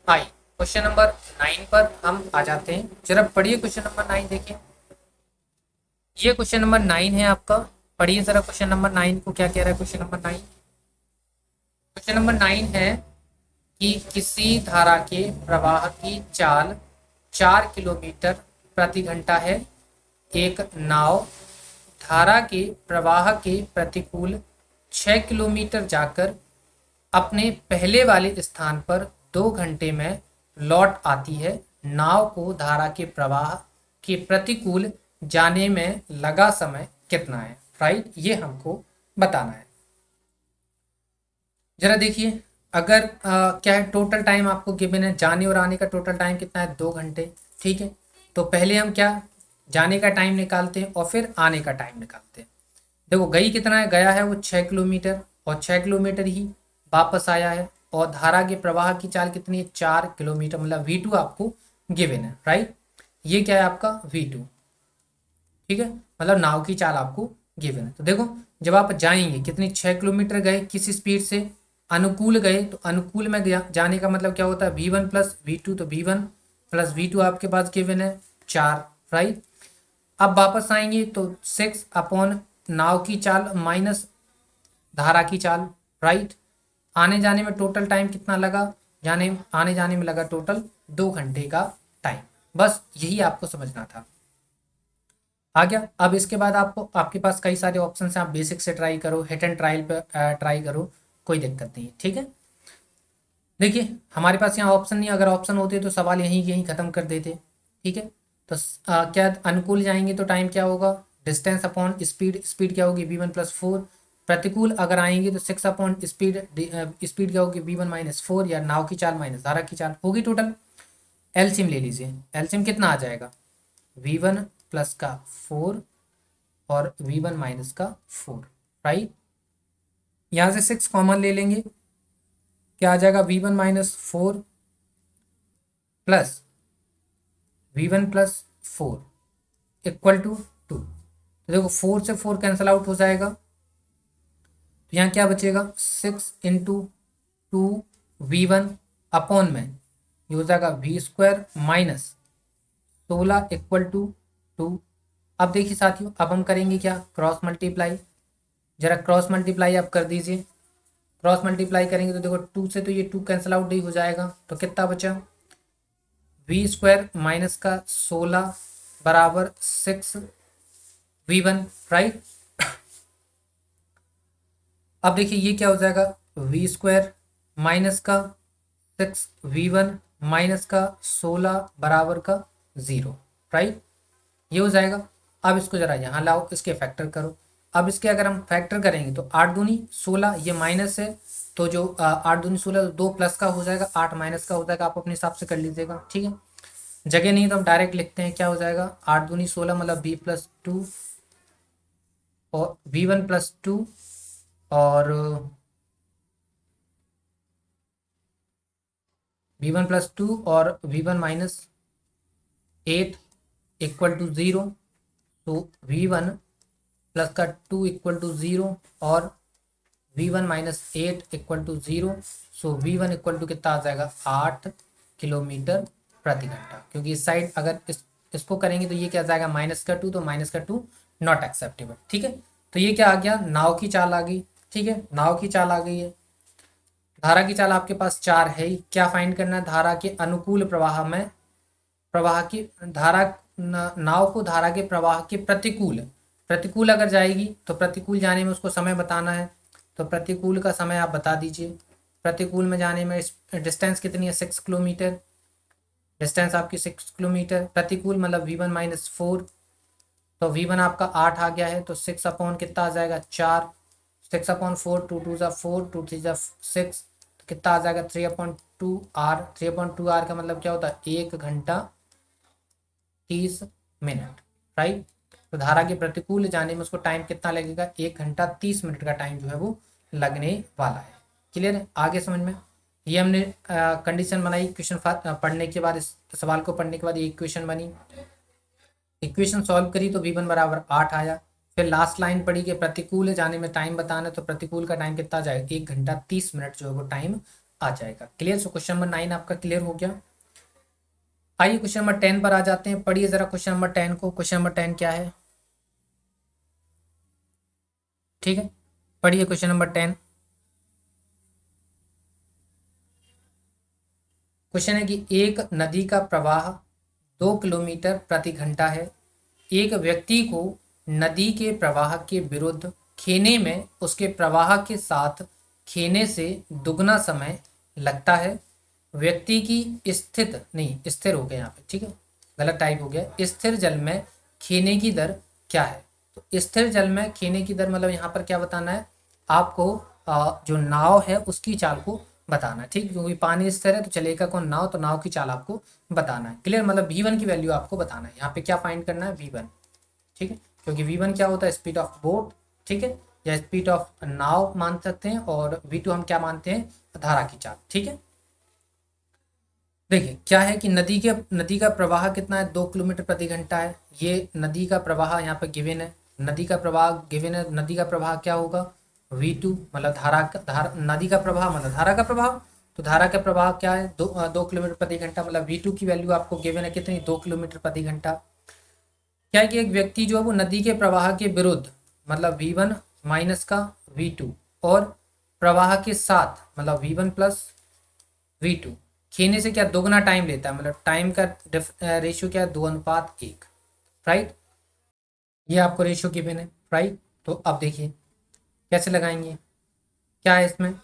आइए क्वेश्चन नंबर 9 पर हम आ जाते हैं। जरा पढ़िए क्वेश्चन नंबर 9 देखिए। ये क्वेश्चन नंबर 9 है आपका। पढ़िए जरा क्वेश्चन नंबर 9 को क्या कह रहा है। क्वेश्चन नंबर 9, क्वेश्चन नंबर 9 है कि किसी धारा के प्रवाह की चाल 4 किलोमीटर प्रति घंटा है। एक नाव धारा के प्रवाह के प्रतिकूल 6 किलोमीटर जाकर अपने पहले वाले स्थान पर 2 घंटे में लौट आती है। नाव को धारा के प्रवाह के प्रतिकूल जाने में लगा समय कितना है? राइट, ये हमको बताना है। जरा देखिए, अगर क्या है टोटल टाइम आपको गिवन है, जाने और आने का टोटल टाइम कितना है? 2 घंटे। ठीक है, तो पहले हम क्या जाने का टाइम निकालते हैं और फिर आने का टाइम निकालते हैं। देखो गई कितना है, गया है वो 6 किलोमीटर और 6 किलोमीटर ही वापस आया है। और धारा के प्रवाह की चाल कितनी है, 4 किलोमीटर, मतलब V2 आपको गिवन है, राइट। ये क्या है आपका V2, ठीक है, मतलब नाव की चाल आपको गिवन है। तो देखो जब आप जाएंगे कितनी, 6 किलोमीटर गए किस स्पीड से, अनुकूल गए, तो अनुकूल में जाने का मतलब क्या होता है, V1 प्लस V2, तो V1 प्लस V2 आपके पास गिवन है 4, राइट। अब वापस आएंगे तो 6 अपॉन नाव की चाल माइनस धारा की चाल, राइट। आने जाने में टोटल टाइम कितना लगा, जाने आने जाने में लगा टोटल 2 घंटे का टाइम। बस यही आपको समझना था। आ गया। अब इसके बाद आपको, आपके पास कई सारे ऑप्शन हैं, आप बेसिक से ट्राई करो, हिट एंड ट्रायल पे ट्राई करो, कोई दिक्कत नहीं है, ठीक है। देखिए हमारे पास यहाँ ऑप्शन नहीं, अगर ऑप्शन होते तो सवाल यहीं यहीं खत्म कर देते, ठीक है। तो क्या अनुकूल जाएंगे तो टाइम क्या होगा, डिस्टेंस अपॉन स्पीड, स्पीड क्या होगी V1 प्लस 4। प्रतिकूल अगर आएंगे तो 6 अपॉन स्पीड, स्पीड क्या होगी V1 माइनस 4, या नाव की चाल माइनस धारा की चाल होगी टोटल। एलसीएम ले लीजिए, एलसीएम कितना आ जाएगा, V1 प्लस का 4 और V1 माइनस का 4, राइट। यहाँ से 6 कॉमन ले लेंगे, क्या आ जाएगा, V1 minus 4 plus V1 plus 4 equal to 2। तो देखो 4 से 4 कैंसिल आउट हो जाएगा, तो यहाँ क्या बचेगा, 6 × 2 V1 अपॉन में ये हो जाएगा V² माइनस 16 इक्वल टू 2। अब देखिए साथियों, अब हम करेंगे क्या, क्रॉस मल्टीप्लाई। जरा क्रॉस मल्टीप्लाई आप कर दीजिए। क्रॉस मल्टीप्लाई करेंगे तो देखो 2 से तो ये 2 कैंसिल आउट ही हो जाएगा, तो कितना बचा, V² माइनस का 16 बराबर 6V1, राइट। अब देखिए ये क्या हो जाएगा, V² माइनस का 6V1 माइनस का 16 बराबर का 0, राइट। ये हो जाएगा। अब इसको जरा यहाँ लाओ, इसके फैक्टर करो। अब इसके अगर हम फैक्टर करेंगे तो 8 दूनी 16, ये माइनस है तो जो 8 दूनी 16, तो 2 प्लस का हो जाएगा, 8 माइनस का हो जाएगा, आप अपने हिसाब से कर लीजिएगा, ठीक है। जगह नहीं तो हम डायरेक्ट लिखते हैं, क्या हो जाएगा, 8 दूनी 16 मतलब V+2 और V1 प्लस 2 और V1 प्लस 2 और V1 माइनस 8 इक्वल टू 0। तो V1 प्लस का 2 इक्वल टू 0 और V1 minus 8 equal to 0। So V1 equal to कितना आ जाएगा, 8 किलोमीटर प्रति घंटा। क्योंकि इस साइड अगर इसको करेंगे तो ये क्या आ जाएगा, -2, तो -2 नॉट एक्सेप्टेबल, ठीक है। तो ये क्या आ गया, नाव की चाल आ गई, ठीक है, नाव की चाल आ गई है। धारा की चाल आपके पास 4 है ही, क्या फाइंड करना है, धारा के अनुकूल प्रवाह में, प्रवाह की धारा, नाव को धारा के प्रवाह के प्रतिकूल, प्रतिकूल अगर जाएगी तो प्रतिकूल जाने में उसको समय बताना है, तो प्रतिकूल का समय आप बता दीजिए। प्रतिकूल में जाने में डिस्टेंस कितनी है, 6 किलोमीटर, डिस्टेंस आपकी 6 किलोमीटर। प्रतिकूल मतलब V1 माइनस 4, तो V1 आपका 8 आ गया है, तो 6 अपॉन कितना आ जाएगा, 4, 6 अपॉन 4, 2 2 4, 2 3 6, तो कितना आ जाएगा, 3/2R। 3/2R का मतलब क्या होता है, 1 घंटा 30 मिनट, राइट। तो धारा के प्रतिकूल जाने में उसको टाइम कितना लगेगा, 1 घंटा 30 मिनट का टाइम जो है वो लगने वाला है। क्लियर है, आगे समझ में। ये हमने कंडीशन बनाई, क्वेश्चन पढ़ने के बाद, इस सवाल को पढ़ने के बाद ये इक्वेशन बनी, इक्वेशन सॉल्व करी तो V1 बराबर 8 आया। फिर लास्ट लाइन पढ़ी कि प्रतिकूल जाने में टाइम बताना, तो प्रतिकूल का टाइम कितना आ जाएगा, 1 घंटा 30 मिनट जो है वो टाइम आ जाएगा। क्लियर। सो क्वेश्चन नंबर 9 आपका क्लियर हो गया। आइए क्वेश्चन नंबर 10 पर आ जाते हैं। पढ़िए जरा क्वेश्चन नंबर 10 को। क्वेश्चन नंबर 10 क्या है, ठीक है, पढ़िए क्वेश्चन नंबर 10। क्वेश्चन है कि एक नदी का प्रवाह 2 किलोमीटर प्रति घंटा है। एक व्यक्ति को नदी के प्रवाह के विरुद्ध खेने में उसके प्रवाह के साथ खेने से दुगना समय लगता है। व्यक्ति की स्थित नहीं, स्थिर हो गया यहाँ पे, ठीक है, गलत टाइप हो गया। स्थिर जल में खेने की दर क्या है, तो स्थिर जल में खेने की दर मतलब यहाँ पर क्या बताना है आपको, जो नाव है उसकी चाल को बताना है, ठीक, क्योंकि पानी स्थिर है तो चलेगा कौन, नाव, तो नाव की चाल आपको बताना है। क्लियर, मतलब v1 की वैल्यू आपको बताना है। यहाँ पे क्या फाइंड करना है, v1, ठीक है, क्योंकि v1 क्या होता है, स्पीड ऑफ बोट, ठीक है, या स्पीड ऑफ नाव मान सकते हैं, और v2 हम क्या मानते हैं, धारा की चाल, ठीक है। देखिए क्या है कि नदी का प्रवाह कितना है, 2 किलोमीटर प्रति घंटा है। ये नदी का प्रवाह यहाँ पे गिवन है, नदी का प्रवाह गिवन है। नदी का प्रवाह क्या होगा, v2, मतलब नदी का प्रवाह मतलब धारा का प्रवाह, तो धारा का प्रवाह क्या है, 2 किलोमीटर प्रति घंटा, मतलब v2 की वैल्यू आपको गिवन है कितनी, 2 किलोमीटर प्रति घंटा। क्या है कि एक व्यक्ति जो है वो नदी के प्रवाह के विरुद्ध, मतलब v1 माइनस का v2, और प्रवाह के साथ मतलब v1 प्लस v2 खींचने से क्या दोगुना टाइम लेता है, मतलब टाइम का रेशियो क्या है, 2:1, राइट। ये आपको रेशियो गिवन है, राइट। तो अब देखिए कैसे लगाएंगे, क्या है इसमें,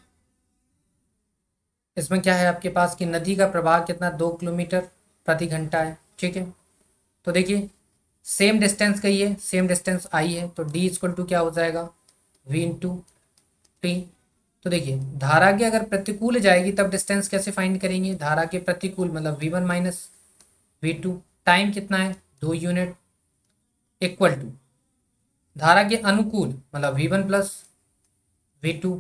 इसमें क्या है आपके पास कि नदी का प्रवाह कितना, 2 किलोमीटर प्रति घंटा है, ठीक है। तो देखिए सेम डिस्टेंस का ही है, सेम डिस्टेंस आई है, तो d इक्वल टू क्या हो जाएगा, v इंटू टी। तो देखिए धारा के अगर प्रतिकूल जाएगी तब डिस्टेंस कैसे फाइंड करेंगे, धारा के प्रतिकूल मतलब v1 माइनस v2, टाइम कितना है 2 यूनिट, इक्वल टू धारा के अनुकूल मतलब v1 प्लस v2,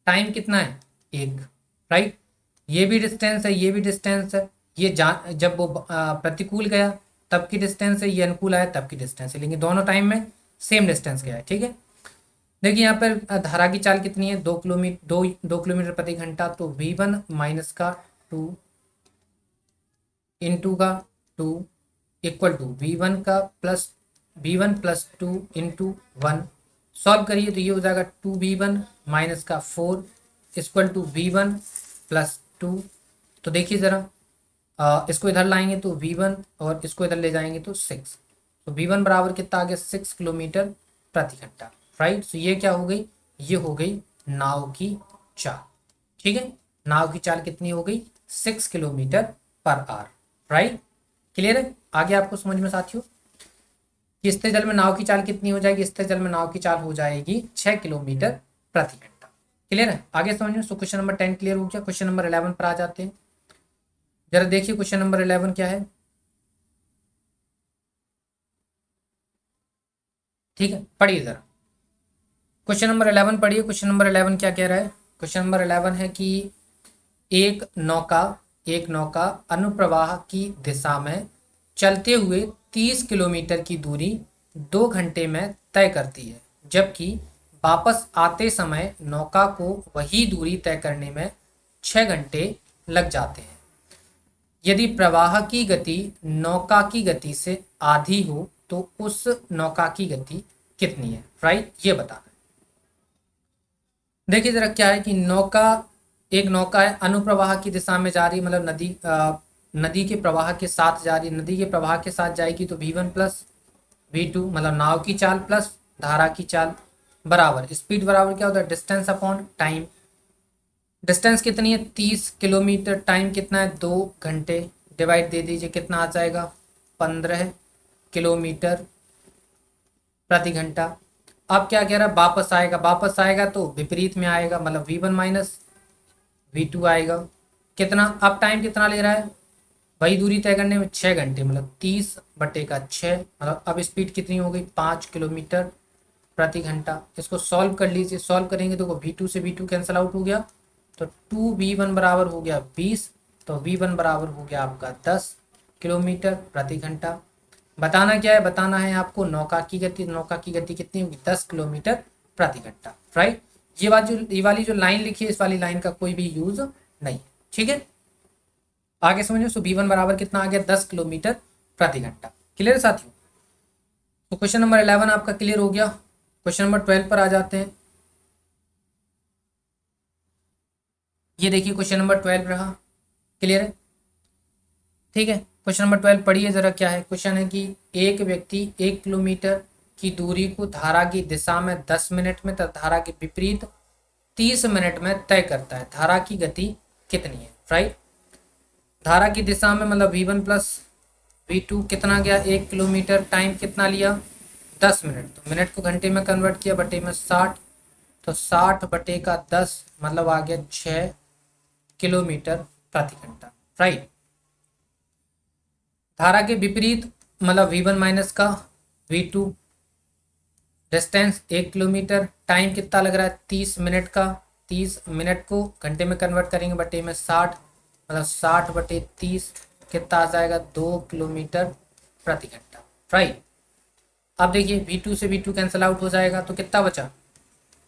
टाइम कितना है 1, राइट। ये भी डिस्टेंस है, ये भी डिस्टेंस है, ये जब वो प्रतिकूल गया तब की डिस्टेंस है, ये अनुकूल आया तब की डिस्टेंस है, लेकिन दोनों टाइम में सेम डिस्टेंस गया है, ठीक है। देखिए यहाँ पर धारा की चाल कितनी है, 2 किलोमीटर प्रति घंटा, तो v1 माइनस का 2 इंटू का 2 equal to v1 plus 2 into 1, solve करिए तो ये हो जाएगा 2v1 माइनस का 4 इक्वल टू v1 प्लस 2। तो देखिए ज़रा इसको इधर लाएंगे तो v1 और इसको इधर ले जाएंगे तो 6, तो v1 बराबर कितना आ गया, 6 किलोमीटर प्रति घंटा, राइट। तो ये क्या हो गई, ये हो गई नाव की चाल, ठीक है। नाव की चाल कितनी हो गई, 6 kilometre per hour, right. Clear है, आगे आपको समझ में साथियों कि स्थिर जल में नाव की चाल कितनी हो जाएगी, स्थिर जल में नाव की चाल हो जाएगी 6 किलोमीटर प्रति घंटा। क्लियर है, आगे समझ में। सो क्वेश्चन नंबर 10 क्लियर हो गया। क्वेश्चन नंबर 11 पर आ जाते हैं। जरा देखिए क्वेश्चन नंबर 11 क्या है, ठीक है, पढ़िए जरा क्वेश्चन नंबर 11 पढ़िए। क्वेश्चन नंबर 11 क्या कह रहा है, क्वेश्चन नंबर 11 है कि एक नौका एक नौका अनुप्रवाह की दिशा में चलते हुए 30 किलोमीटर की दूरी 2 घंटे में तय करती है, जबकि वापस आते समय नौका को वही दूरी तय करने में 6 घंटे लग जाते हैं। यदि प्रवाह की गति नौका की गति से आधी हो तो उस नौका की गति कितनी है, राइट, ये बताना है। देखिए जरा क्या है कि एक नौका है, अनुप्रवाह की दिशा में जा रही, मतलब नदी के प्रवाह के साथ जा रही, नदी के प्रवाह के साथ जाएगी तो v1 प्लस v2 मतलब नाव की चाल प्लस धारा की चाल बराबर स्पीड बराबर क्या होता है, डिस्टेंस अपॉन टाइम। डिस्टेंस कितनी है 30 किलोमीटर, टाइम कितना है 2 घंटे, डिवाइड दे दीजिए कितना आ जाएगा 15 किलोमीटर प्रति घंटा। अब क्या कह रहा है, वापस आएगा तो विपरीत में आएगा, मतलब v1 माइनस v2 आएगा। कितना, अब टाइम कितना ले रहा है, वही दूरी तय करने में 6 घंटे, मतलब 30/6, मतलब अब स्पीड कितनी हो गई 5 किलोमीटर प्रति घंटा। इसको सॉल्व कर लीजिए, सॉल्व करेंगे तो v2 से v2 कैंसिल आउट हो गया, तो 2v1 बराबर हो गया 20, तो v1 बराबर हो गया आपका 10 किलोमीटर प्रति घंटा। बताना क्या है, बताना है आपको नौका की गति, नौका की गति कितनी होगी 10 किलोमीटर प्रति घंटा, राइट। ये वाली जो लाइन लिखी है, इस वाली लाइन का कोई भी यूज नहीं, ठीक है। आगे समझो, सो v1 बराबर कितना आ गया 10 किलोमीटर प्रति घंटा। क्लियर साथियों, तो क्वेश्चन नंबर 11 आपका क्लियर हो गया। क्वेश्चन नंबर 12 पर आ जाते हैं। ये देखिए क्वेश्चन नंबर 12 रहा, क्लियर है, ठीक है। क्वेश्चन नंबर 12 पढ़िए जरा क्या है। क्वेश्चन है कि एक व्यक्ति 1 किलोमीटर की दूरी को धारा की दिशा में 10 मिनट में तथा धारा के विपरीत 30 मिनट में तय करता है, धारा की गति कितनी है, राइट। धारा की दिशा में मतलब v1 प्लस v2 कितना गया 1 किलोमीटर, टाइम कितना लिया 10 मिनट, तो मिनट को घंटे में कन्वर्ट किया, बटे में 60, तो 60/10 मतलब आ गया 6 किलोमीटर प्रति घंटा, राइट। धारा के विपरीत मतलब V1 माइनस का V2, डिस्टेंस 1 किलोमीटर, टाइम कितना लग रहा है 30 मिनट का, 30 मिनट को घंटे में कन्वर्ट करेंगे बटे में 60, मतलब 60 बटे 30 कितना आ जाएगा 2 किलोमीटर प्रति घंटा, राइट। अब देखिए V2 से V2 कैंसिल आउट हो जाएगा तो कितना बचा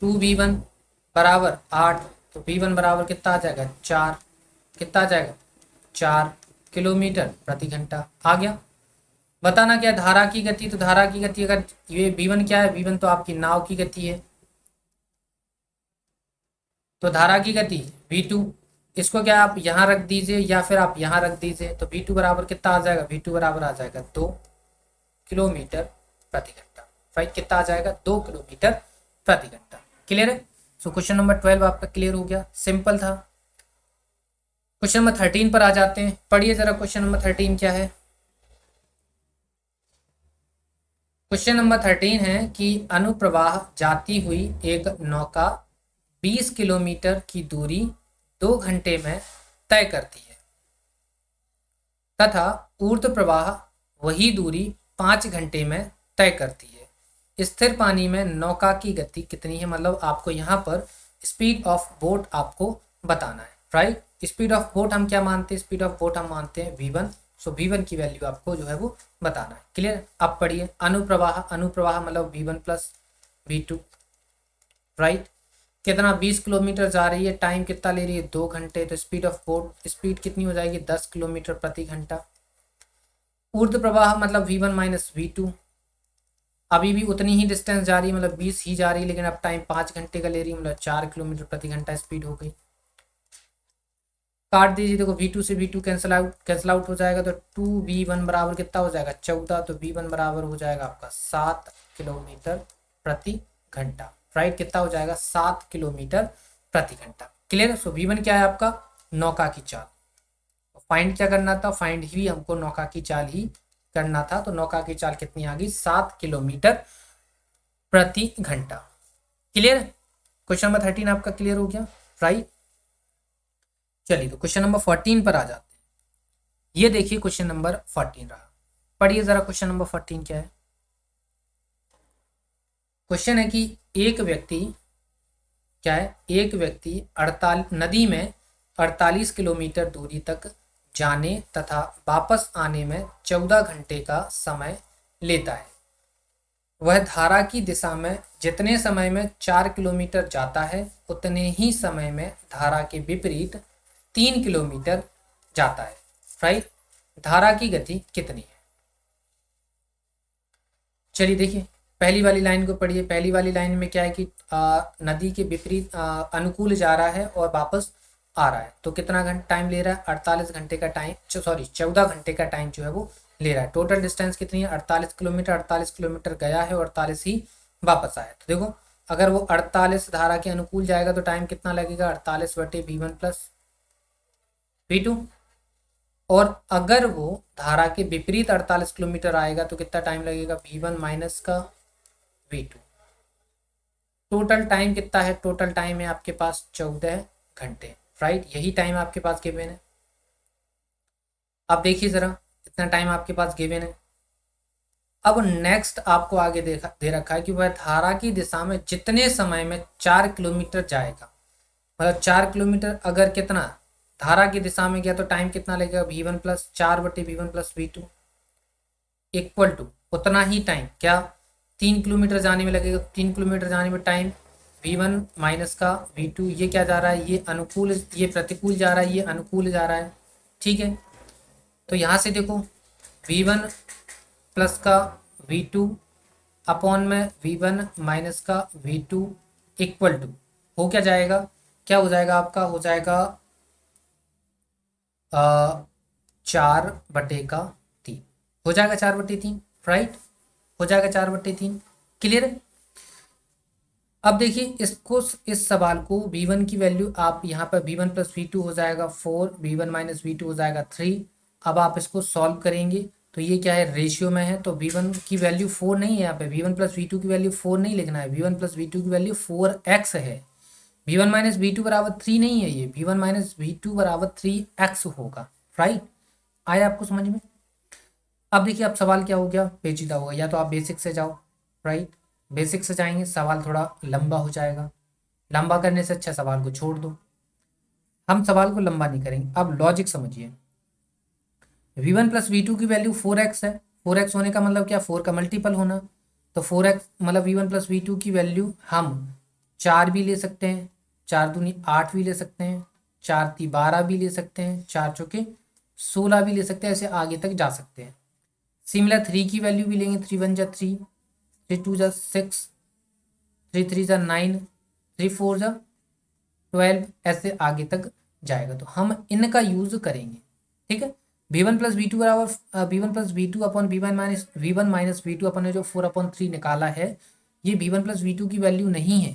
2V1 बराबर 8, तो V1 बराबर कितना आ जाएगा 4, कितना आ जाएगा 4 किलोमीटर प्रति घंटा आ गया। बताना क्या धारा की गति, तो धारा की गति अगर ये V1 क्या है, V1 तो आपकी नाव की गति है, तो धारा की गति V2, इसको क्या आप यहाँ रख दीजिए या फिर आप यहाँ रख दीजिए, तो V2 बराबर कितना आ जाएगा, V2 बराबर आ जाएगा 2 किलोमीटर प्रति घंटा, राइट। कितना आ जाएगा 2 किलोमीटर प्रति घंटा, क्लियर है। सो क्वेश्चन नंबर 12 आपका क्लियर हो गया, सिंपल था। क्वेश्चन नंबर 13 पर आ जाते हैं, पढ़िए जरा क्वेश्चन नंबर 13 क्या है। क्वेश्चन नंबर 13 है कि अनुप्रवाह जाती हुई एक नौका 20 किलोमीटर की दूरी 2 घंटे में तय करती है तथा ऊर्ध्व प्रवाह वही दूरी 5 घंटे में तय करती है। स्थिर पानी में नौका की गति कितनी है, मतलब आपको यहाँ पर स्पीड ऑफ बोट आपको बताना है, राइट। स्पीड ऑफ बोट हम क्या मानते हैं, स्पीड ऑफ बोट हम मानते हैं V1, सो V1 की वैल्यू आपको जो है वो बताना है, क्लियर। अब पढ़िए अनुप्रवाह, अनुप्रवाह मतलब V1 प्लस V2, राइट। कितना 20 किलोमीटर जा रही है, टाइम कितना ले रही है 2 घंटे, तो स्पीड ऑफ बोट स्पीड कितनी हो जाएगी 10 किलोमीटर प्रति घंटा। ऊर्ध्व प्रवाह मतलब V1 माइनस V2, अभी भी उतनी ही डिस्टेंस जा रही है, मतलब 20 ही जा रही है, लेकिन अब टाइम 5 घंटे का ले रही है, मतलब 4 किलोमीटर प्रति घंटा स्पीड हो गई। काट दीजिए, देखो V2 से V2 कैंसिल आउट हो जाएगा, तो 2V1 बराबर कितना हो जाएगा 14, तो V1 बराबर हो जाएगा आपका 7 किलोमीटर प्रति घंटा, राइट। कितना हो जाएगा 7 किलोमीटर प्रति घंटा, क्लियर। सो V1 क्या है आपका नौका की चाल, फाइंड क्या करना था, फाइंड ही हमको नौका की चाल ही करना था, तो नौका की चाल कितनी आ गई 7 किलोमीटर प्रति घंटा, क्लियर। क्वेश्चन नंबर 13 आपका क्लियर हो गया, राइट। चलिए तो क्वेश्चन नंबर 14 पर आ जाते हैं। ये देखिए क्वेश्चन नंबर 14 रहा, पढ़िए जरा क्वेश्चन नंबर 14 क्या है। क्वेश्चन है कि एक व्यक्ति क्या है, एक व्यक्ति 48 नदी में 48 किलोमीटर दूरी तक जाने तथा वापस आने में 14 घंटे का समय लेता है। वह धारा की दिशा में जितने समय में 4 किलोमीटर जाता है उतने ही समय में धारा के विपरीत 3 किलोमीटर जाता है, राइट। धारा की गति कितनी है, चलिए देखिए पहली वाली लाइन को पढ़िए। पहली वाली लाइन में क्या है कि नदी के विपरीत अनुकूल जा रहा है और वापस आ रहा है, तो कितना घंटा टाइम ले रहा है 48 घंटे का टाइम, सॉरी 14 घंटे का टाइम जो है वो ले रहा है। टोटल डिस्टेंस कितनी है 48 किलोमीटर, 48 किलोमीटर गया है और 48 ही वापस आया। तो देखो अगर वो 48 धारा के अनुकूल जाएगा तो टाइम कितना लगेगा 48 बटे V1 प्लस V2, और अगर वो धारा के विपरीत 48 किलोमीटर आएगा तो कितना टाइम लगेगा V1 माइनस का V2। टोटल टाइम कितना है, टोटल टाइम है आपके पास 14 घंटे, राइट। यही टाइम आपके पास गिवन है। अब देखिए जरा इतना टाइम आपके पास गिवन है। अब नेक्स्ट आपको आगे दे रखा है कि वह धारा की दिशा में जितने समय में 4 किलोमीटर जाएगा, मतलब 4 किलोमीटर अगर कितना धारा की दिशा में गया तो टाइम कितना लगेगा V1 प्लस 4 बटे V1 plus V2 equal to उतना ही टाइम क्या 3 किलोमीटर जाने में लगेगा। 3 किलोमीटर जाने में टाइम V1 माइनस का V2, ये क्या जा रहा है, ये अनुकूल, ये प्रतिकूल जा रहा है, ये अनुकूल जा रहा है, ठीक है। तो यहाँ से देखो V1 प्लस का V2 अपॉन में V1 माइनस का V2 इक्वल टू हो क्या जाएगा, क्या हो जाएगा आपका, हो जाएगा 4/3 हो जाएगा, 4/3, राइट, हो जाएगा 4/3, क्लियर है। अब देखिए इसको, इस सवाल को V1 की वैल्यू आप यहाँ पर V1 प्लस V2 हो जाएगा 4, V1 माइनस V2 हो जाएगा 3। अब आप इसको सॉल्व करेंगे तो ये क्या है रेशियो में है, तो V1 की वैल्यू 4 नहीं है, यहाँ पे V1 प्लस V2 की वैल्यू 4 नहीं लिखना है, V1 प्लस V2 की वैल्यू 4x है। v1 माइनस वी टू बराबर 3 नहीं है, ये v1 माइनस वी टू बराबर 3x होगा। राइट, आया आपको समझ में? अब देखिए अब सवाल क्या हो गया, पेचीदा होगा, या तो आप बेसिक से जाओ। राइट, बेसिक से जाएंगे सवाल थोड़ा लंबा हो जाएगा, लंबा करने से अच्छा सवाल को छोड़ दो। हम सवाल को लंबा नहीं करेंगे, अब लॉजिक समझिए। v1 प्लस वी टू की वैल्यू 4x है, 4x होने का मतलब क्या, 4 का मल्टीपल होना। तो 4x मतलब v1 प्लस वी टू की वैल्यू हम 4 भी ले सकते हैं, 4 दूनी 8 भी ले सकते हैं, 4 ती 12 भी ले सकते हैं, 4 चौके 16 भी ले सकते हैं, ऐसे आगे तक जा सकते हैं। सिमिलर 3 की वैल्यू भी लेंगे, 3 1 जा 3, 3 2 जा 6, 3 3 जा 9, 3 4 जा 12, ऐसे आगे तक जाएगा। तो हम इनका यूज करेंगे। ठीक है, v1 प्लस वी टू बराबर v1 plus V two upon V one minus V two अपन ने जो 4/3 निकाला है, ये v1 प्लस वी टू की वैल्यू नहीं है।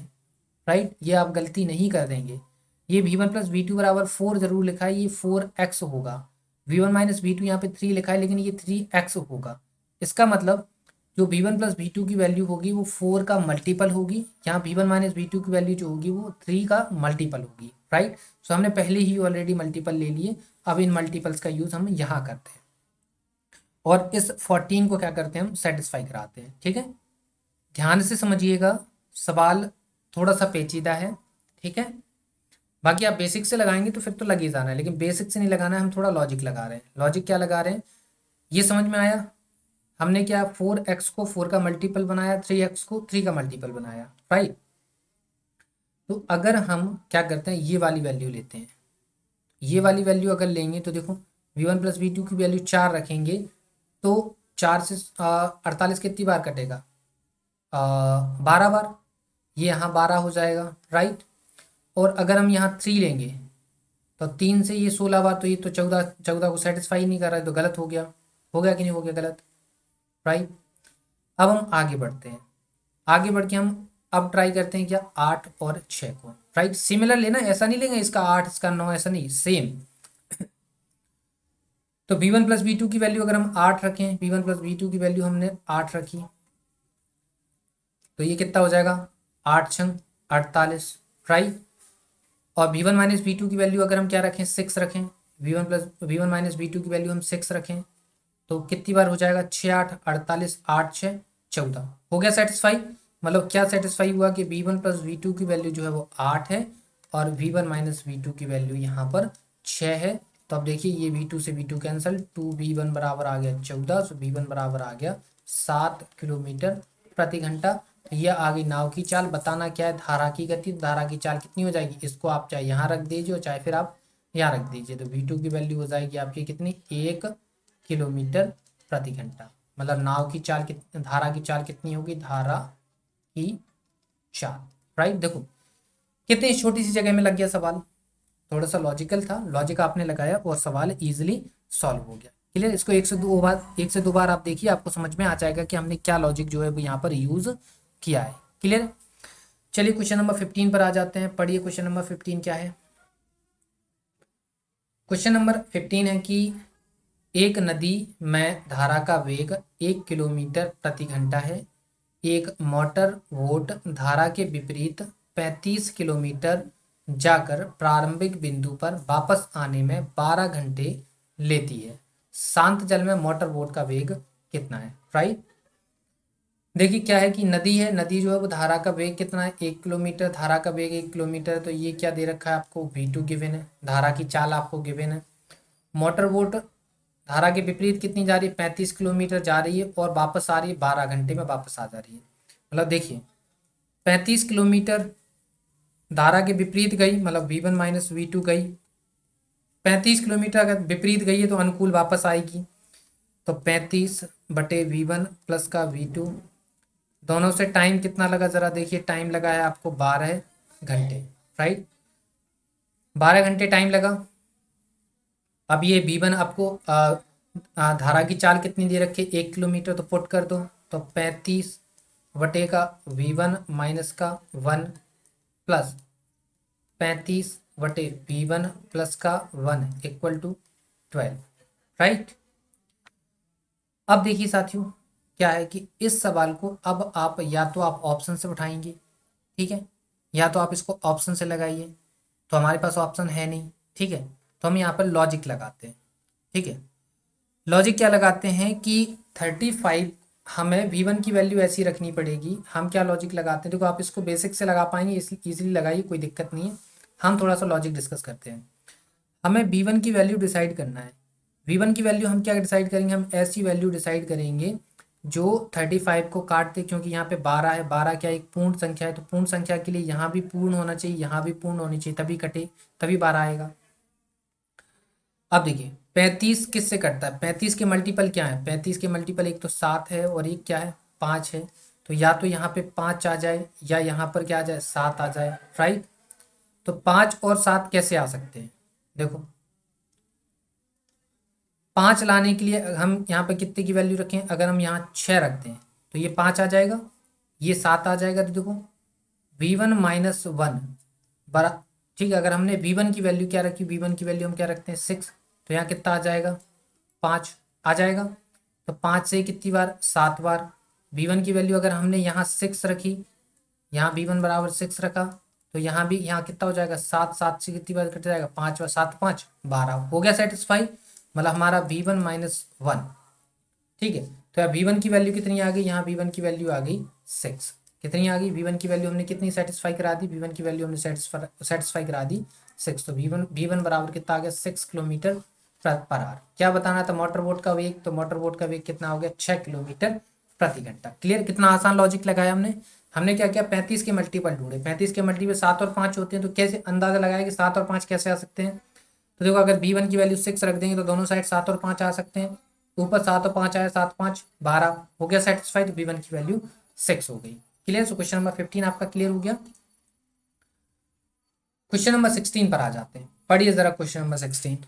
राइट, ये आप गलती नहीं कर देंगे, ये v1 प्लस वी टू बराबर 4 जरूर लिखा है, ये 4x होगा। v1 माइनस वी टू यहाँ पे 3 लिखा है, लेकिन ये 3x होगा। इसका मतलब जो v1 प्लस वी टू की वैल्यू होगी वो 4 का मल्टीपल होगी, यहाँ v1 माइनस वी टू की वैल्यू जो होगी वो 3 का मल्टीपल होगी। राइट, सो हमने पहले ही ऑलरेडी मल्टीपल ले लिए, अब इन मल्टीपल्स का यूज हम यहाँ करते हैं और इस 14 को क्या करते हैं, हम सेटिस्फाई कराते हैं। ठीक है, ध्यान से समझिएगा, सवाल थोड़ा सा पेचीदा है। ठीक है, बाकी आप बेसिक से लगाएंगे तो फिर तो लग ही जाना है, लेकिन बेसिक से नहीं लगाना है, हम थोड़ा लॉजिक लगा रहे हैं। लॉजिक क्या लगा रहे हैं, ये समझ में आया? हमने क्या 4x को 4 का मल्टीपल बनाया, 3x को 3 का मल्टीपल बनाया। राइट, तो अगर हम क्या करते हैं, ये वाली वैल्यू लेते हैं, ये वाली वैल्यू अगर लेंगे तो देखो v1 प्लस वी टू की वैल्यू 4 रखेंगे तो 4 से 48 कितनी बार कटेगा, 12 बार, ये यहाँ 12 हो जाएगा। राइट, और अगर हम यहाँ 3 लेंगे तो 3 से ये 16 बार, तो ये तो 14 14 को सेटिस्फाई नहीं कर रहा है, तो गलत हो गया। हो गया कि नहीं हो गया, गलत। राइट, अब हम आगे बढ़ते हैं, आगे बढ़ के हम अब ट्राई करते हैं क्या, 8 और 6 को। राइट, सिमिलर लेना, ऐसा नहीं लेंगे इसका 8 इसका 9, ऐसा नहीं, सेम। तो v1 प्लस वी टू की वैल्यू अगर हम 8 रखें, v1 प्लस वी टू की वैल्यू हमने 8 रखी, तो ये कितना हो जाएगा, 8 छंग 48। राइट, और v1 माइनस वी टू की वैल्यू अगर हम क्या रखें, 6 रखें, V one minus V two की वैल्यू हम 6 रखें, तो कितनी बार हो जाएगा, 6 8 48, 8 6 14, हो गया सेटिस्फाई। मतलब क्या सेटिस्फाई हुआ कि v1 प्लस वी टू की वैल्यू जो है वो 8 है और v1 माइनस वी टू की वैल्यू यहाँ पर 6 है। तो अब देखिए ये v2 से v2 कैंसिल, 2v1 बराबर आ गया 14, सो v1 बराबर आ गया 7 किलोमीटर प्रति घंटा। तो ये आ गई नाव की चाल। बताना क्या है, धारा की गति। तो धारा की चाल कितनी हो जाएगी, इसको आप चाहे यहाँ रख दीजिए और चाहे फिर आप यहाँ रख दीजिए, तो v2 की वैल्यू हो जाएगी आपकी कितनी, 1 किलोमीटर प्रति घंटा। मतलब नाव की चाल धारा की चाल कितनी होगी, धारा की चाल। राइट, देखो कितनी छोटी सी जगह में लग गया सवाल, थोड़ा सा लॉजिकल था, लॉजिक आपने लगाया और सवाल इजीली सॉल्व हो गया। क्लियर, इसको एक से दो बार आप देखिए, आपको समझ में आ जाएगा कि हमने क्या लॉजिक जो है वो यहाँ पर यूज किया है। क्लियर, चलिए क्वेश्चन नंबर 15 पर आ जाते हैं। पढ़िए क्वेश्चन नंबर 15 क्या है। क्वेश्चन नंबर 15 है कि एक नदी में धारा का वेग 1 किलोमीटर प्रति घंटा है, एक मोटर बोट धारा के विपरीत 35 किलोमीटर जाकर प्रारंभिक बिंदु पर वापस आने में 12 घंटे लेती है। शांत जल में मोटर बोट का वेग कितना है। राइट, देखिए क्या है कि नदी है, नदी जो है वो धारा का वेग कितना है, 1 किलोमीटर, धारा का वेग 1 किलोमीटर, तो ये क्या दे रखा है आपको, v2 गिवन है, धारा की चाल आपको गिवन है। मोटर बोट धारा के विपरीत कितनी जा रही है, 35 किलोमीटर जा रही है और वापस आ रही है 12 घंटे में वापस आ जा रही है। मतलब देखिए 35 किलोमीटर धारा के विपरीत गई, मतलब v1 माइनस वी टू गई, 35 किलोमीटर अगर विपरीत गई है तो अनुकूल वापस आएगी। तो 35/v1 प्लस का v2, दोनों से टाइम कितना लगा, जरा देखिए, टाइम लगा है आपको 12 घंटे। राइट, 12 घंटे टाइम लगा। अब ये v1 आपको धारा की चाल कितनी दे रखी है, 1 किलोमीटर, तो पुट कर दो, तो 35 का v1 माइनस का 1 प्लस 35/v1 प्लस का 1 इक्वल टू 12। राइट, अब देखिए साथियों क्या है कि इस सवाल को अब आप या तो आप ऑप्शन से उठाएंगे, ठीक है, या तो आप इसको ऑप्शन से लगाइए, तो हमारे पास ऑप्शन है नहीं, ठीक है। तो हम यहाँ पर लॉजिक लगाते हैं, ठीक है। लॉजिक क्या लगाते हैं कि 35 हमें V1 की वैल्यू ऐसी रखनी पड़ेगी। हम क्या लॉजिक लगाते हैं, देखो आप इसको बेसिक से लगा पाएंगे, इसलिए ईजिली लगाइए, कोई दिक्कत नहीं है। हम थोड़ा सा लॉजिक डिस्कस करते हैं। हमें V1 की वैल्यू डिसाइड करना है। V1 की वैल्यू हम क्या डिसाइड करेंगे, हम ऐसी वैल्यू डिसाइड करेंगे जो 35 को काट दे, क्योंकि यहाँ पे 12 है, 12 क्या एक पूर्ण संख्या है, तो पूर्ण संख्या के लिए यहाँ भी पूर्ण होना चाहिए, यहाँ भी पूर्ण होनी चाहिए, तभी कटे, तभी 12 आएगा। अब देखिए 35 किससे कटता है, 35 के मल्टीपल क्या है, 35 के मल्टीपल एक तो 7 है और एक क्या है 5 है। तो या तो यहाँ पे 5 आ जाए या यहाँ पर क्या आ जाए 7 आ जाए, राइट। तो 5 और 7 कैसे आ सकते हैं, देखो 5 लाने के लिए हम यहाँ पे कितने की वैल्यू रखें, अगर हम यहाँ 6 रखते हैं तो ये 5 आ जाएगा, ये 7 आ जाएगा। तो देखो V1 - 1 बरा, ठीक है। अगर हमने V1 की वैल्यू क्या रखी, V1 की वैल्यू हम क्या रखते हैं 6, तो यहाँ कितना आ जाएगा 5 आ जाएगा। तो 5 से कितनी बार 7 बार। V1 की वैल्यू अगर हमने यहाँ 6 रखी, यहाँ V1 बराबर 6 रखा, तो यहाँ भी यहाँ कितना हो जाएगा 7, 7 से कितनी बार कट जाएगा 5 और 7 5 12, हो गया सेटिस्फाई। मतलब हमारा V1 - 1, ठीक है। तो यहाँ V1 की वैल्यू कितनी आ गई, यहाँ V1 की वैल्यू आ गई 6। कितनी आ गई, V1 की वैल्यू हमने कितनी सेटिस्फाई करा दी, V1 की वैल्यू हमने सेटिस्फाई करा दी 6। तो V1 बराबर कितना आ गया 6 किलोमीटर पर आवर। क्या बताना था, मोटर बोट का वेग, तो मोटर बोट का वेग कितना हो गया 6 किलोमीटर प्रति घंटा। क्लियर, कितना आसान लॉजिक लगाया हमने। हमने क्या किया 35 के मल्टीपल ढूंढे, 35 के मल्टीपल 7 और 5 होते हैं, तो कैसे अंदाजा लगाया कि 7 और 5 कैसे आ सकते हैं। तो देखो अगर V1 की वैल्यू 6 रख देंगे तो दोनों साइड 7 और 5 आ सकते हैं। ऊपर 7 और 5 आया, 7 5 12, हो गया सेटिस्फाई। तो V1 की वैल्यू 6 हो गई। क्लियर। सो क्वेश्चन नंबर 15 आपका क्लियर हो गया। क्वेश्चन नंबर 16 पर आ जाते हैं, पढ़िए जरा क्वेश्चन नंबर 16।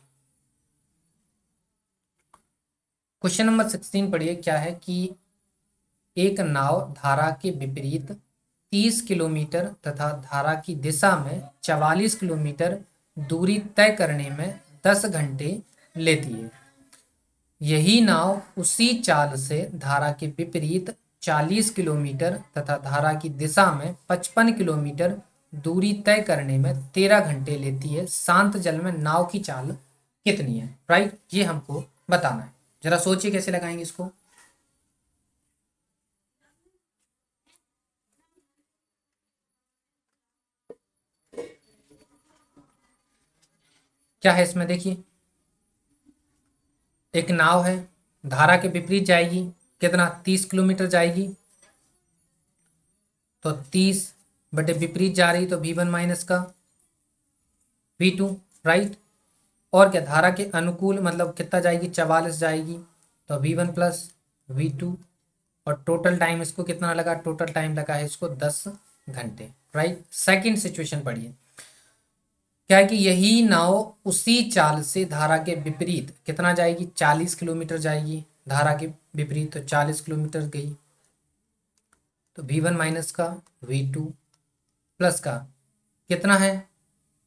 क्वेश्चन नंबर 16 पढ़िए, क्या है कि एक नाव धारा के विपरीत 30 किलोमीटर तथा धारा की दिशा में 44 किलोमीटर दूरी तय करने में 10 घंटे लेती है। यही नाव उसी चाल से धारा के विपरीत 40 किलोमीटर तथा धारा की दिशा में 55 किलोमीटर दूरी तय करने में 13 घंटे लेती है। शांत जल में नाव की चाल कितनी है, राइट, ये हमको बताना है। जरा सोचिए कैसे लगाएंगे इसको। क्या है इसमें, देखिए एक नाव है, धारा के विपरीत जाएगी, कितना 30 किलोमीटर जाएगी, तो 30 बटे विपरीत जा रही, तो V1 माइनस का V2, राइट। और क्या धारा के अनुकूल मतलब कितना जाएगी 44 जाएगी, तो V1 प्लस V2। और टोटल टाइम इसको कितना लगा, टोटल टाइम लगा है इसको 10 घंटे, राइट। सेकंड सिचुएशन पढ़िए, क्या है कि यही नाव उसी चाल से धारा के विपरीत कितना जाएगी 40 किलोमीटर जाएगी, धारा के विपरीत तो 40 किलोमीटर गई, तो V1 माइनस का V2 प्लस का कितना है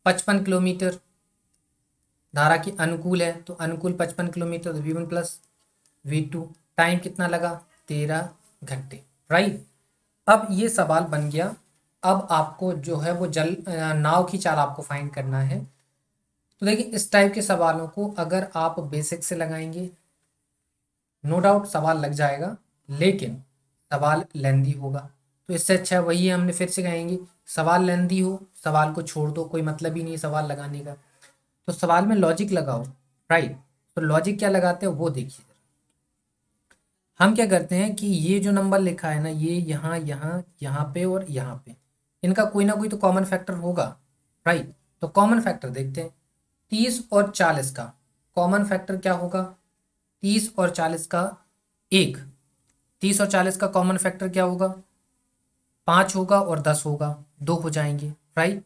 55 किलोमीटर, धारा की अनुकूल है तो अनुकूल 55 किलोमीटर, तो V1 प्लस V2। टाइम कितना लगा 13 घंटे, राइट। अब ये सवाल बन गया। अब आपको जो है वो नाव की चाल आपको फाइंड करना है। तो देखिए इस टाइप के सवालों को अगर आप बेसिक से लगाएंगे, नो डाउट सवाल लग जाएगा, लेकिन सवाल लेंदी होगा। तो इससे अच्छा वही है, हमने फिर से कहेंगे सवाल लेंदी हो सवाल को छोड़ दो, कोई मतलब ही नहीं है सवाल लगाने का। तो सवाल में लॉजिक लगाओ, राइट। तो लॉजिक क्या लगाते हैं वो देखिए। हम क्या करते हैं कि ये जो नंबर लिखा है ना, ये यहाँ यहाँ यहाँ पे और यहाँ पे, इनका कोई ना कोई तो कॉमन फैक्टर होगा, राइट। तो कॉमन फैक्टर देखते हैं। 30 और 40 का कॉमन फैक्टर क्या होगा, 30 और 40 का एक, 30 और 40 का कॉमन फैक्टर क्या होगा 5 होगा और 10 होगा, 2 हो जाएंगे, राइट।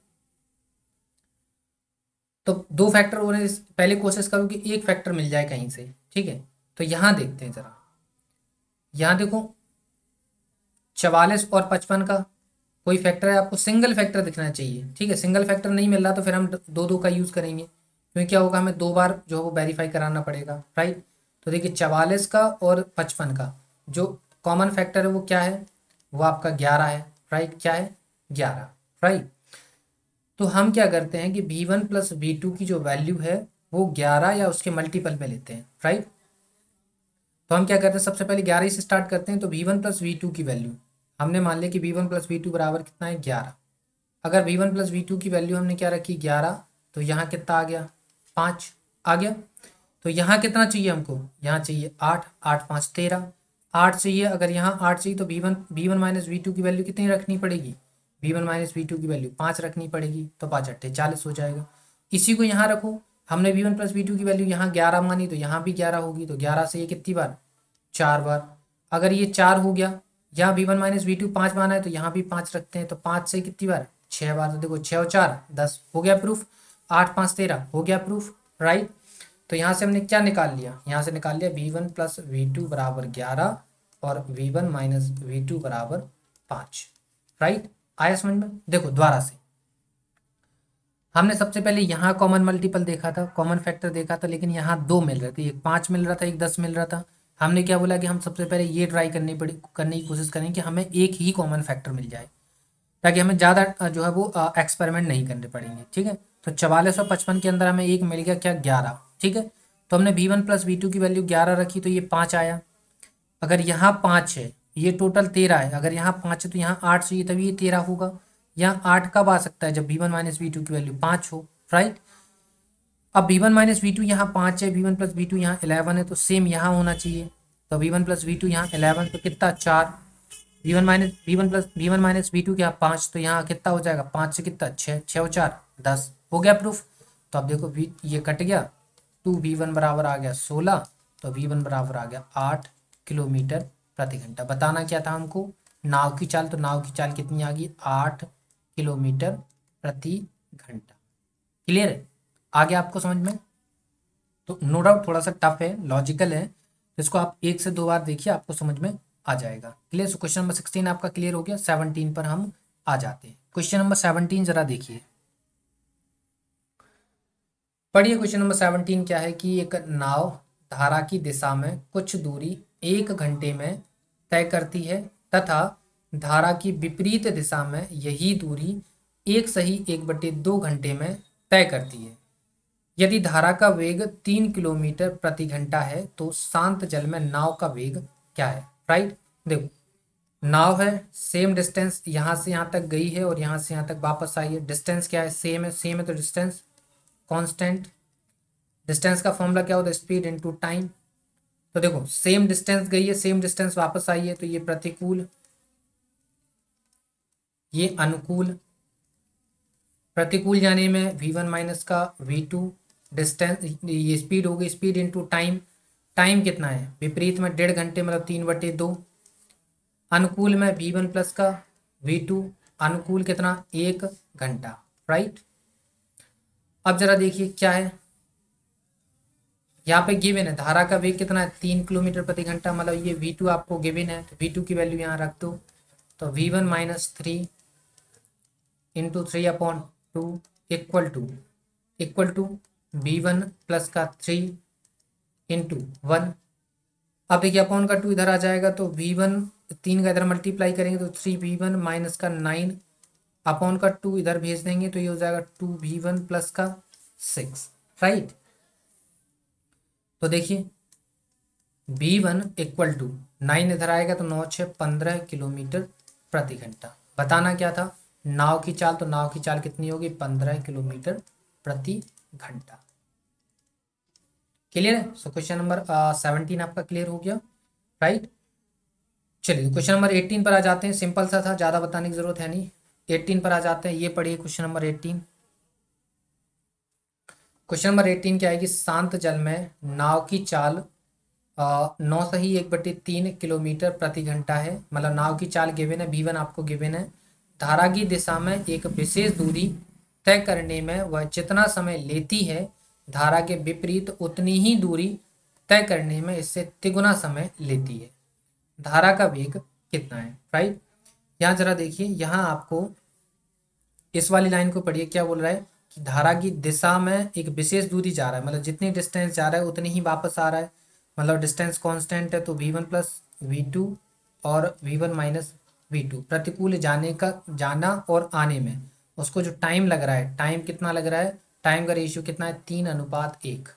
तो दो फैक्टर होने पहले कोशिश करूँ कि एक फैक्टर मिल जाए कहीं से, ठीक है। तो यहाँ देखते हैं जरा, यहाँ देखो 44 और 55 का कोई फैक्टर है, आपको सिंगल फैक्टर दिखना चाहिए, ठीक है। सिंगल फैक्टर नहीं मिल रहा तो फिर हम दो दो का यूज़ करेंगे, क्योंकि क्या होगा हमें 2 बार जो है वो वेरीफाई कराना पड़ेगा, राइट। तो देखिए 44 का और 55 का जो कॉमन फैक्टर है वो क्या है, वो आपका 11 है, राइट। क्या है 11, राइट। तो हम क्या करते हैं कि V1 प्लस V2 की जो वैल्यू है वो 11 या उसके मल्टीपल में लेते हैं, राइट। तो हम क्या करते हैं, सबसे पहले 11 से स्टार्ट करते हैं। तो V1 प्लस V2 की वैल्यू हमने मान लिया कि V1 प्लस V2 बराबर कितना है, 11। अगर V1 प्लस V2 की वैल्यू हमने क्या रखी, 11, तो यहाँ कितना आ गया, 5 आ गया। तो यहाँ कितना चाहिए हमको, यहाँ चाहिए 8, 8 5 13, 8 चाहिए। अगर यहाँ 8 चाहिए तो V1 माइनस V2 की वैल्यू कितनी रखनी पड़ेगी, V1 माइनस V2 की वैल्यू 5 रखनी पड़ेगी। तो 5 अट्ठे 40 हो जाएगा। इसी को यहाँ रखो, हमने V1 प्लस V2 की वैल्यू यहाँ 11 मानी तो यहाँ भी 11 होगी। तो 11 से ये कितनी बार, 4 बार। अगर ये 4 हो गया, यहाँ V1 माइनस V2 5 माना है तो यहाँ भी 5 रखते हैं। तो 5 से कितनी बार, 6 बार। तो देखो 6 और 4 10, हो गया प्रूफ। 8 5 13 हो गया प्रूफ, राइट। तो यहाँ से हमने क्या निकाल लिया, यहाँ से निकाल लिया V1 प्लस V2 बराबर 11 और V1 माइनस V2 बराबर 5, राइट। आया समझ में। देखो दोबारा से, हमने सबसे पहले यहाँ कॉमन मल्टीपल देखा था, कॉमन फैक्टर देखा था, लेकिन यहाँ 2 मिल रहे थे, एक 5 मिल रहा था, एक 10 मिल रहा था। हमने क्या बोला कि हम सबसे पहले ये ट्राई करने की कोशिश करें कि हमें एक ही कॉमन फैक्टर मिल जाए, ताकि हमें ज़्यादा जो है वो एक्सपेरिमेंट नहीं करने पड़ेंगे, ठीक है। तो 4455 के अंदर हमें एक मिल गया क्या, 11, ठीक है। तो हमने V1 प्लस V2 की वैल्यू 11 रखी तो ये 5 आया। अगर यहाँ 5 है, ये टोटल 13 है, अगर यहाँ 5 है तो यहाँ 8 चाहिए तभी ये 13 होगा। यहाँ 8 कब आ सकता है, जब V1 माइनस V2 की वैल्यू 5 हो, राइट। अब V1 माइनस V2 यहाँ 5 है, V1 प्लस V2 यहाँ 11 है, तो सेम यहाँ होना चाहिए। तो V1 प्लस V2 यहाँ 11 तो कितना 4, V1 माइनस V2 क्या 5, तो यहाँ कितना हो जाएगा, 5 से कितना 6, 6 और 4 10, हो गया प्रूफ। तो अब देखो ये कट गया, 2V1 बराबर आ गया 16, तो V1 बराबर आ गया 8 किलोमीटर प्रति घंटा। बताना क्या था हमको, नाव की चाल। तो नाव की चाल कितनी आ गई, 8 किलोमीटर प्रति घंटा। क्लियर है, आ गया आपको समझ में। तो नो डाउट थोड़ा सा टफ है, लॉजिकल है, इसको आप 1 से 2 बार देखिए, आपको समझ में आ जाएगा। क्लियर। सो क्वेश्चन नंबर 16 आपका क्लियर हो गया। 17 पर हम आ जाते हैं। क्वेश्चन नंबर 17 जरा देखिए, पढ़िए। क्वेश्चन नंबर 17 क्या है कि एक नाव धारा की दिशा में कुछ दूरी 1 घंटे में तय करती है तथा धारा की विपरीत दिशा में यही दूरी एक सही 1/2 घंटे में तय करती है। यदि धारा का वेग 3 किलोमीटर प्रति घंटा है तो शांत जल में नाव का वेग क्या है, राइट। देखो नाव है, सेम डिस्टेंस यहाँ से यहाँ तक गई है और यहाँ से यहाँ तक वापस आई है। डिस्टेंस क्या है, सेम है, सेम है तो डिस्टेंस कांस्टेंट। डिस्टेंस का फॉर्मूला क्या होता है, स्पीड इनटू टाइम। तो देखो सेम डिस्टेंस गई है, सेम डिस्टेंस वापस आई है, तो ये प्रतिकूल, ये अनुकूल। प्रतिकूल जाने में V1 माइनस का V2, डिस्टेंस ये स्पीड होगी, स्पीड इनटू टाइम। टाइम कितना है, विपरीत में 1.5 घंटे मतलब 3/2। अनुकूल में V1 प्लस का V2, अनुकूल कितना 1 घंटा, राइट। अब जरा देखिए क्या है, यहाँ पे गिवन है धारा का वेग कितना है, 3 किलोमीटर प्रति घंटा, मतलब ये V2 आपको गिवन है, तो V2 की वैल्यू यहाँ रख दो। तो V1 minus 3 into 3/2 equal to V1 plus का 3 इंटू 1। अब देखिए अपॉन का 2 इधर आ जाएगा, तो V1 3 का इधर मल्टीप्लाई करेंगे तो 3V1 माइनस का 9 अपॉन का 2 इधर भेज देंगे तो ये हो जाएगा 2V1 प्लस का 6, राइट। तो देखिए V1 इक्वल टू 9 इधर आएगा तो 9 6 15 किलोमीटर प्रति घंटा। बताना क्या था, नाव की चाल। तो नाव की चाल कितनी होगी, 15 किलोमीटर प्रति घंटा। क्लियर है। सो क्वेश्चन नंबर 17 आपका क्लियर हो गया, राइट। चलिए क्वेश्चन नंबर 18 पर आ जाते हैं। सिंपल सा था, ज़्यादा बताने की जरूरत है नहीं। 18 पर आ जाते हैं, ये पढ़िए क्वेश्चन नंबर 18। क्वेश्चन नंबर 18 क्या है कि शांत जल में नाव की चाल 9 सही 1/3 किलोमीटर प्रति घंटा है। मतलब नाव की चाल गिवन है, V1 आपको गिवन है। धारा की दिशा में एक विशेष दूरी तय करने में वह जितना समय लेती है, धारा के विपरीत उतनी ही दूरी तय करने में इससे तिगुना समय लेती है। धारा का वेग कितना है, राइट। यहाँ जरा देखिए, यहाँ आपको इस वाली लाइन को पढ़िए, क्या बोल रहा है कि धारा की दिशा में एक विशेष दूरी जा रहा है, मतलब जितनी डिस्टेंस जा रहा है उतनी ही वापस आ रहा है। मतलब डिस्टेंस कांस्टेंट है, तो V1 प्लस V2 और V1 माइनस V2 प्रतिकूल जाने का, जाना और आने में उसको जो टाइम लग रहा है, टाइम कितना लग रहा है, टाइम का रेशियो कितना है, 3:1,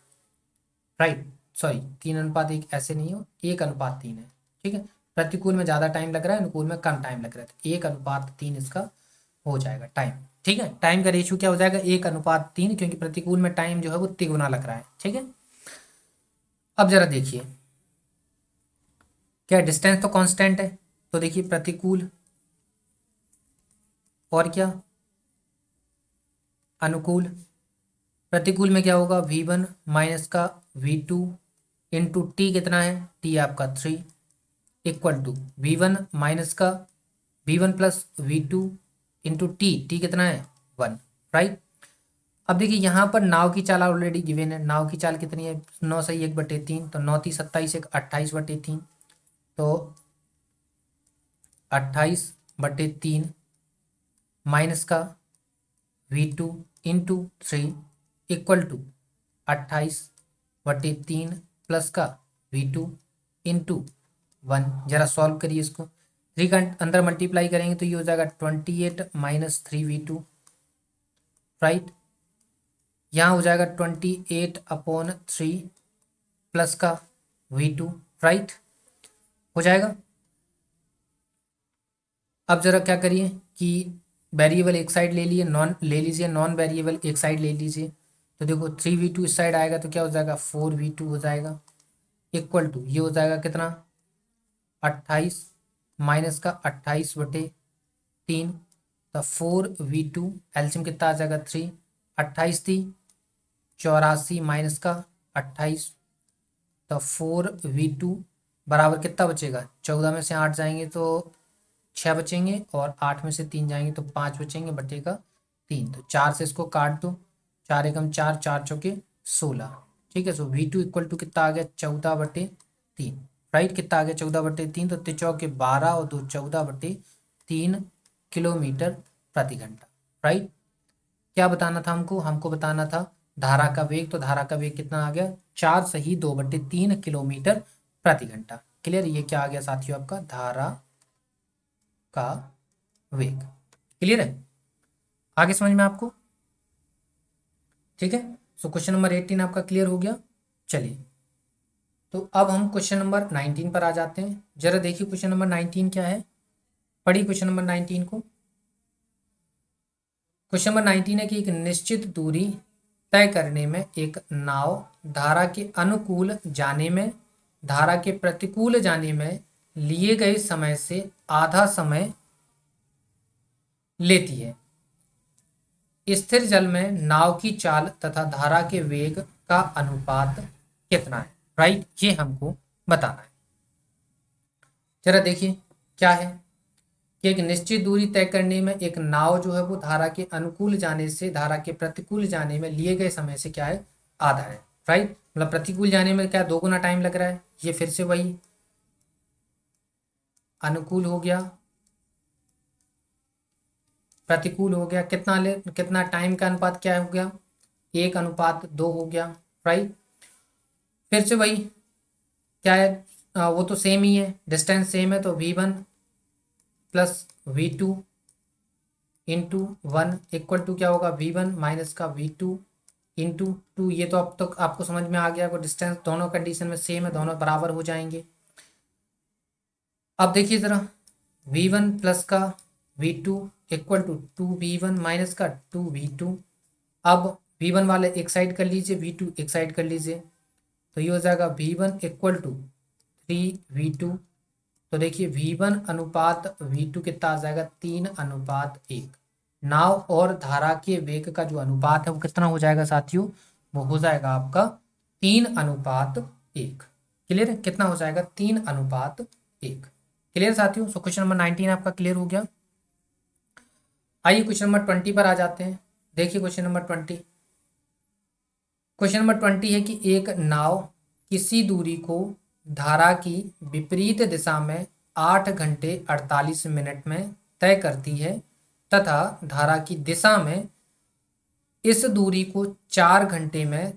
राइट, सॉरी 3:1 ऐसे नहीं हो, 1:3 है, ठीक है। प्रतिकूल में ज़्यादा टाइम लग रहा है, अनुकूल में कम टाइम लग रहा है, तो 1:3 इसका हो जाएगा टाइम, ठीक है। टाइम का रेशियो क्या हो जाएगा, 1:3, क्योंकि प्रतिकूल में टाइम जो है वो तिगुना लग रहा है, ठीक है। अब जरा देखिए, क्या डिस्टेंस तो कांस्टेंट है, तो देखिए प्रतिकूल और क्या अनुकूल, प्रतिकूल में क्या होगा, V1 माइनस का V2 इंटू टी कितना है, टी आपका 3 इक्वल टू V1 माइनस का V1 plus V2 into T, T कितना है 1, राइट। अब देखिए यहाँ पर नाव की चाल ऑलरेडी गिवन है, नाव की चाल कितनी है, 9 × 1/3, तो 9×3 = 27, 28/3, तो 28/3 माइनस का V2 into 3 equal to 28/3 plus का V2 इंटू 1। जरा सॉल्व करिए इसको, 3 का अंदर मल्टीप्लाई करेंगे तो ये हो जाएगा 28 माइनस 3V2, राइट। यहाँ हो जाएगा 28/3 प्लस का V2, राइट, हो जाएगा। अब जरा क्या करिए कि वेरिएबल एक साइड ले लिए, नॉन ले लीजिए, नॉन वेरिएबल एक साइड ले लीजिए, तो देखो 3V2 इस साइड आएगा तो क्या हो जाएगा 4V2 हो जाएगा, इक्वल टू ये हो जाएगा कितना 28 माइनस का 28/3, तो 4V2 एल्सियम कितना आ जाएगा 3, 28 थी 84 माइनस का 28, तो 4V2 बराबर कितना बचेगा, 14 में से 8 जाएंगे तो 6 बचेंगे, और 8 में से 3 जाएंगे तो 5 बचेंगे, बटेगा 3, तो 4 से इसको काट दो, 4 एकम 4, 4×4 = 16, ठीक है। सो V2 इक्वल टू कितना आ गया 14/3, राइट, कितना आ गया 14/3, तो 3×4 = 12 और 2 = 14/3 किलोमीटर प्रति घंटा, राइट। क्या बताना था हमको, हमको बताना था धारा का वेग, तो धारा का वेग कितना आ गया 4 सही 2/3 किलोमीटर प्रति घंटा, क्लियर। ये क्या आ गया साथियों, आपका धारा का वेग, क्लियर है, आगे समझ में आपको, ठीक है। सो क्वेश्चन नंबर 18 आपका क्लियर हो गया। चलिए, तो अब हम क्वेश्चन नंबर 19 पर आ जाते हैं। जरा देखिए क्वेश्चन नंबर 19 क्या है, पढ़िए क्वेश्चन नंबर 19 को। क्वेश्चन नंबर 19 है कि एक निश्चित दूरी तय करने में एक नाव धारा के अनुकूल जाने में, धारा के प्रतिकूल जाने में लिए गए समय से आधा समय लेती है। स्थिर जल में नाव की चाल तथा धारा के वेग का अनुपात कितना है, राइट, ये हमको बताना है। जरा देखिए क्या है कि एक निश्चित दूरी तय करने में एक नाव जो है वो धारा के अनुकूल जाने से धारा के प्रतिकूल जाने में लिए गए समय से क्या है, आधा है, राइट। मतलब प्रतिकूल जाने में क्या 2 गुना टाइम लग रहा है, ये फिर से वही अनुकूल हो गया, प्रतिकूल हो गया, कितना टाइम का अनुपात क्या हो गया, 1:2 हो गया, राइट। फिर से वही क्या है, वो तो सेम ही है, डिस्टेंस सेम है, तो V1 plus V2 into 1 equal to क्या होगा, V1 माइनस का V2 इंटू 2। ये तो अब तक आपको समझ में आ गया, को डिस्टेंस दोनों कंडीशन में सेम है, दोनों बराबर हो जाएंगे। अब देखिए ज़रा, V1 प्लस का V2 equal to 2V1 minus का 2V2। अब V1 वाले एक साइड कर लीजिए, V2 एक साइड कर लीजिए, तो ये हो जाएगा V1 इक्वल टू 3V2। तो देखिए V1 अनुपात V2 कितना आ जाएगा, 3:1। नाव और धारा के वेग का जो अनुपात है वो कितना हो जाएगा साथियों, वो हो जाएगा आपका 3:1। क्लियर है, कितना हो जाएगा 3:1। क्लियर साथियों। सो क्वेश्चन नंबर 19 आपका क्लियर हो गया। आइए क्वेश्चन नंबर 20 पर आ जाते हैं। देखिए क्वेश्चन नंबर 20, क्वेश्चन नंबर 20 है कि एक नाव किसी दूरी को धारा की विपरीत दिशा में 8 घंटे 48 मिनट में तय करती है तथा धारा की दिशा में इस दूरी को 4 घंटे में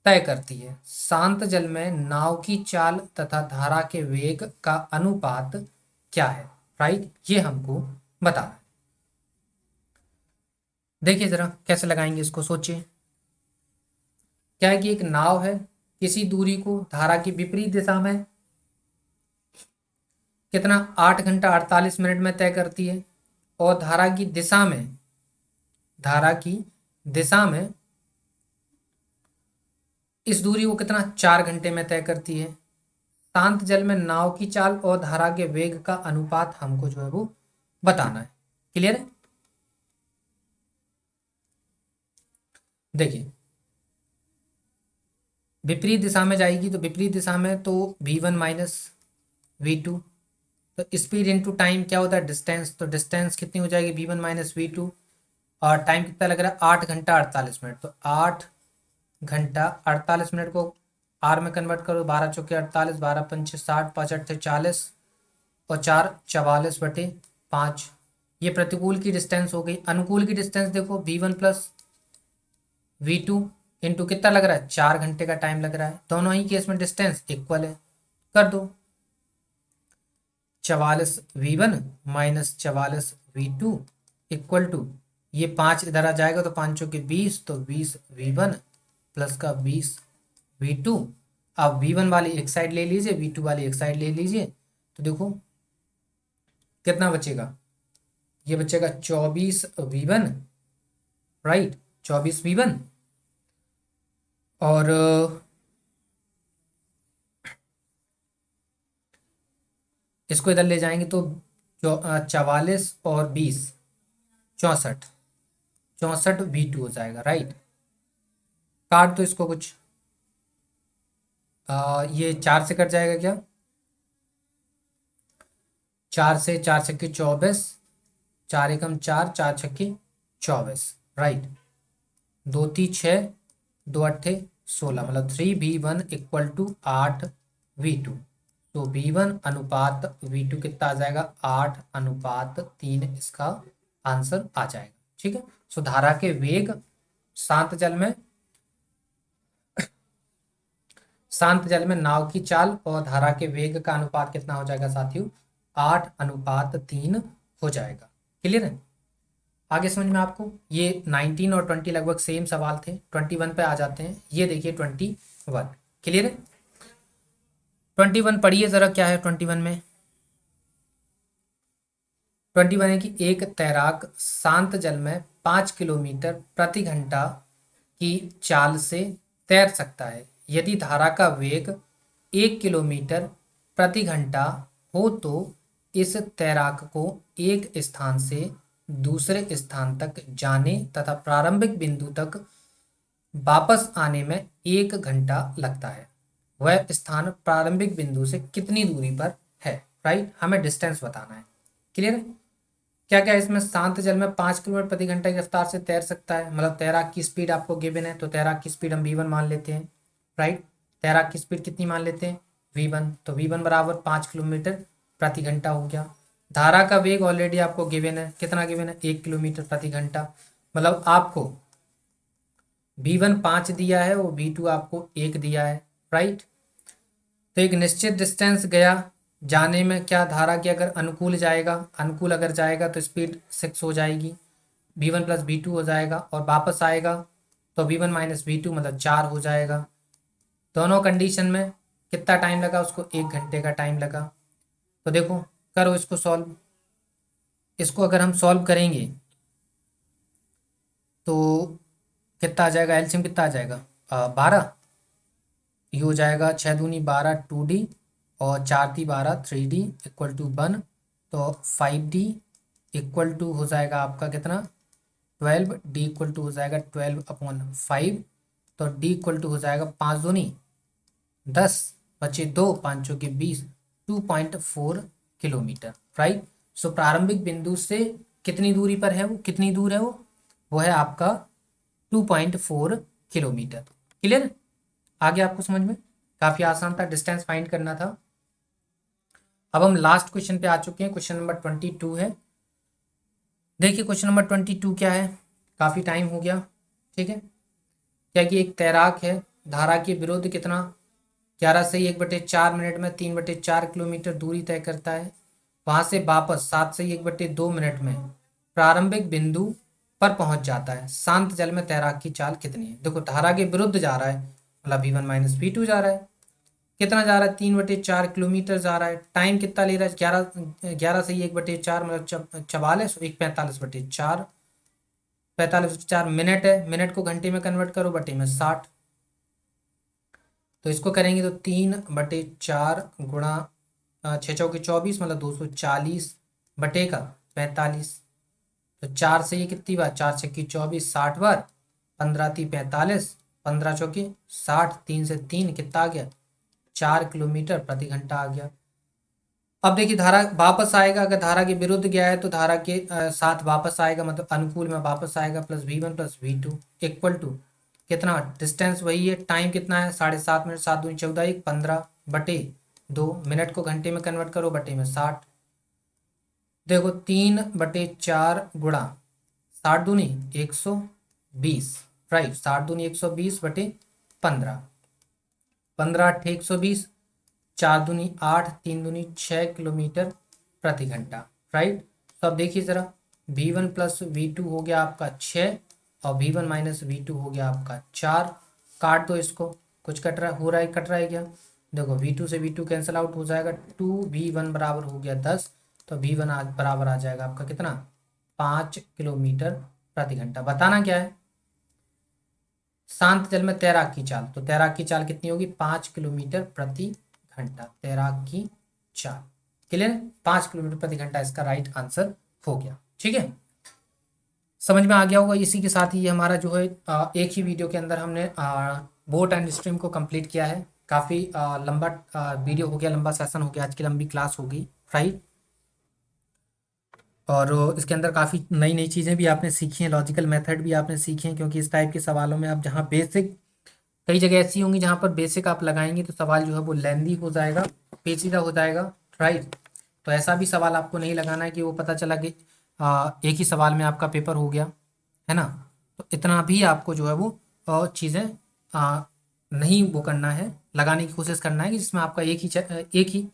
तय करती है। शांत जल में नाव की चाल तथा धारा के वेग का अनुपात क्या है, राइट, ये हमको बताना है। देखिए जरा कैसे लगाएंगे इसको, सोचिए। क्या है कि एक नाव है, किसी दूरी को धारा की विपरीत दिशा में कितना 8 घंटा 48 मिनट में तय करती है, और धारा की दिशा में इस दूरी को कितना 4 घंटे में तय करती है। शांत जल में नाव की चाल और धारा के वेग का अनुपात हमको जो है वो बताना है। क्लियर है? देखिए विपरीत दिशा में जाएगी, तो विपरीत दिशा में तो v1 माइनस v2, तो स्पीड इंटू टाइम क्या होता है, डिस्टेंस, तो डिस्टेंस कितनी हो जाएगी v1 माइनस v2, और टाइम कितना लग रहा है 8 घंटा 48 मिनट, तो 8 घंटा 48 मिनट को आर में कन्वर्ट करो, 12 चौके 48, 12 पंचे 60, 5 8 40, और 4 44/5। ये प्रतिकूल की डिस्टेंस हो गई। अनुकूल की डिस्टेंस देखो v1 प्लस v2 इंटू कितना लग रहा है 4 घंटे का टाइम लग रहा है, दोनों ही केस में डिस्टेंस इक्वल है। कर दो 44v1 minus 44v2 equal to, ये 5 इधर आ जाएगा तो 5 चौके 20, तो 20v1 प्लस का 20v2। अब v1 वाली एक साइड ले लीजिए, v2 वाली एक साइड ले लीजिए, तो देखो कितना बचेगा, ये बचेगा 24v1, राइट, 24v1, और इसको इधर ले जाएंगे तो 44 और 20 64, 64v2 हो जाएगा, राइट। काट तो इसको कुछ, ये 4 से कट जाएगा क्या, 4 से 4 छक्के 24, 4 एकम 4, 4 छक्के 24, राइट। 2 3 6, 2 8 16, मतलब 3v1 इक्वल टू 8v2, तो v1 अनुपात v2 कितना आ जाएगा 8:3, इसका आंसर आ जाएगा। ठीक है, सो धारा के वेग शांत जल में नाव की चाल और धारा के वेग का अनुपात कितना हो जाएगा साथियों, 8:3 हो जाएगा। क्लियर है? आगे समझ में आपको? ये 19 और 20 लगभग सेम सवाल थे। 21 पे आ जाते हैं। ये देखिए 21। क्लियर है? 21 पढ़िए जरा, क्या है 21 में। 21 है कि एक तैराक शांत जल में 5 किलोमीटर प्रति घंटा की चाल से तैर सकता है यदि धारा का वेग 1 किलोमीटर प्रति घंटा हो, तो इस तैराक को एक स्थान से दूसरे स्थान तक जाने तथा प्रारंभिक बिंदु तक वापस आने में 1 घंटा लगता है। वह स्थान प्रारंभिक बिंदु से कितनी दूरी पर है, राइट, हमें डिस्टेंस बताना है। क्लियर है? क्या क्या इसमें, शांत जल में 5 किलोमीटर प्रति घंटा की रफ्तार से तैर सकता है, मतलब तैराक की स्पीड आपको गिवन है, तो तैराक की स्पीड हम v1 मान लेते हैं, राइट। तैराक की स्पीड कितनी मान लेते हैं v1, तो v1 बराबर 5 किलोमीटर प्रति घंटा हो गया। धारा का वेग ऑलरेडी आपको गिवन है, कितना गिवन है 1 किलोमीटर प्रति घंटा, मतलब आपको v1 5 दिया है और v2 आपको 1 दिया है, राइट। तो एक निश्चित डिस्टेंस गया, जाने में क्या धारा की अगर अनुकूल अगर जाएगा तो स्पीड 6 हो जाएगी, v1 प्लस v2 हो जाएगा, और वापस आएगा तो v1 माइनस v2 मतलब 4 हो जाएगा। दोनों कंडीशन में कितना टाइम लगा, उसको 1 घंटे का टाइम लगा। तो देखो करो इसको सॉल्व, इसको अगर हम सॉल्व करेंगे तो कितना आ जाएगा, एलसीएम कितना आ जाएगा 12, ये हो जाएगा 6 दूनी 12 2d, और 4 × 3 = 12 3d इक्वल टू 1, तो 5d इक्वल टू हो जाएगा आपका कितना 12, d इक्वल टू हो जाएगा 12/5, तो d इक्वल टू हो जाएगा 5 दूनी 10 बचे 2, 5 चौके 20, 2.4 किलोमीटर, राइट। सो प्रारंभिक बिंदु से कितनी दूरी पर है वो, कितनी दूर है वो है आपका 2.4 किलोमीटर। क्लियर? आगे आपको समझ में? काफी आसान था, डिस्टेंस फाइंड करना था। अब हम लास्ट क्वेश्चन पे आ चुके हैं, क्वेश्चन नंबर 22 है। देखिए क्वेश्चन नंबर 22 क्या है, काफी टाइम हो गया, ठीक है। क्या कि एक तैराक है, धारा के विरुद्ध कितना 11 से 1/4 मिनट में 3/4 किलोमीटर दूरी तय करता है। वहां से वापस 7 से 1/2 मिनट में प्रारंभिक बिंदु पर पहुंच जाता है। शांत जल में तैराक की चाल कितनी है? देखो धारा के विरुद्ध जा रहा है, मतलब V1 माइनस V2 जा रहा है। कितना जा रहा है? 3/4 किलोमीटर जा रहा है। टाइम कितना ले रहा है? 11 से ही 1/4 मतलब 44, 45/4, 45/4 मिनट है। मिनट को घंटे में कन्वर्ट करो, बटे में 60। तो इसको करेंगे तो 3/4 गुणा 6 × 4 = 24, मतलब 240 बटे का 45। तो 4 से ये कितनी बार? 4 × 6 = 24, 60 बार। 15×3 = 45, 15×4 = 60, 3 से 3 कितना आ गया? 4 किलोमीटर प्रति घंटा आ गया। अब देखिए धारा वापस आएगा, अगर धारा के विरुद्ध गया है तो धारा के साथ वापस आएगा, मतलब अनुकूल में वापस आएगा। Plus V1 plus V2 equal to कितना? डिस्टेंस वही है। टाइम कितना है? 7.5 मिनट, 7×2 = 14, 1 15 बटे 2। मिनट को घंटे में कन्वर्ट करो, बटे में 60। देखो 3/4 गुणा 60×2 = 120, राइट। 60×2 = 120 बटे 15, 15×8 = 120, 4×2 = 8, 3×2 = 6 किलोमीटर प्रति घंटा, राइट। तो अब देखिए ज़रा, V1 प्लस V2 हो गया आपका 6 और V1 माइनस V2 हो गया आपका 4। काट दो इसको, कुछ कट रहा हो रहा है, कट रहा है क्या? देखो V2 से V2 कैंसिल आउट हो जाएगा, 2V1 बराबर हो गया 10। तो V1 बराबर आ जाएगा आपका कितना? 5 किलोमीटर प्रति घंटा। बताना क्या है? शांत जल में तैराक की चाल। तो तैराक की चाल कितनी होगी? 5 किलोमीटर प्रति घंटा। तैराक की चाल क्लियर? 5 किलोमीटर प्रति घंटा इसका राइट आंसर हो गया। ठीक है, समझ में आ गया होगा। इसी के साथ ही ये हमारा जो है एक ही वीडियो के अंदर हमने बोट एंड स्ट्रीम को कंप्लीट किया है। काफ़ी लंबा वीडियो हो गया, लंबा सेशन हो गया, आज की लंबी क्लास हो गई, राइट। और इसके अंदर काफ़ी नई नई चीज़ें भी आपने सीखी हैं, लॉजिकल मेथड भी आपने सीखे हैं, क्योंकि इस टाइप के सवालों में आप जहाँ बेसिक, कई जगह ऐसी होंगी जहाँ पर बेसिक आप लगाएंगे तो सवाल जो है वो लेंदी हो जाएगा, पेचीदा हो जाएगा, राइट। तो ऐसा भी सवाल आपको नहीं लगाना है कि वो पता चला कि एक ही सवाल में आपका पेपर हो गया, है ना। तो इतना भी आपको जो है वो चीज़ें नहीं वो करना है, लगाने की कोशिश करना है कि जिसमें आपका एक ही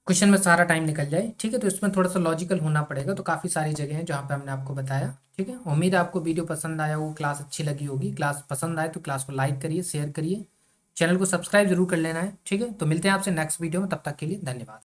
क्वेश्चन में सारा टाइम निकल जाए। ठीक है, तो इसमें थोड़ा सा लॉजिकल होना पड़ेगा। तो काफ़ी सारी जगह हैं जहाँ पे हमने आपको बताया। ठीक है, उम्मीद है आपको वीडियो पसंद आया, वो क्लास अच्छी लगी होगी। क्लास पसंद आए तो क्लास को लाइक करिए, शेयर करिए, चैनल को सब्सक्राइब जरूर कर लेना है। ठीक है, तो मिलते हैं आपसे नेक्स्ट वीडियो में, तब तक के लिए धन्यवाद।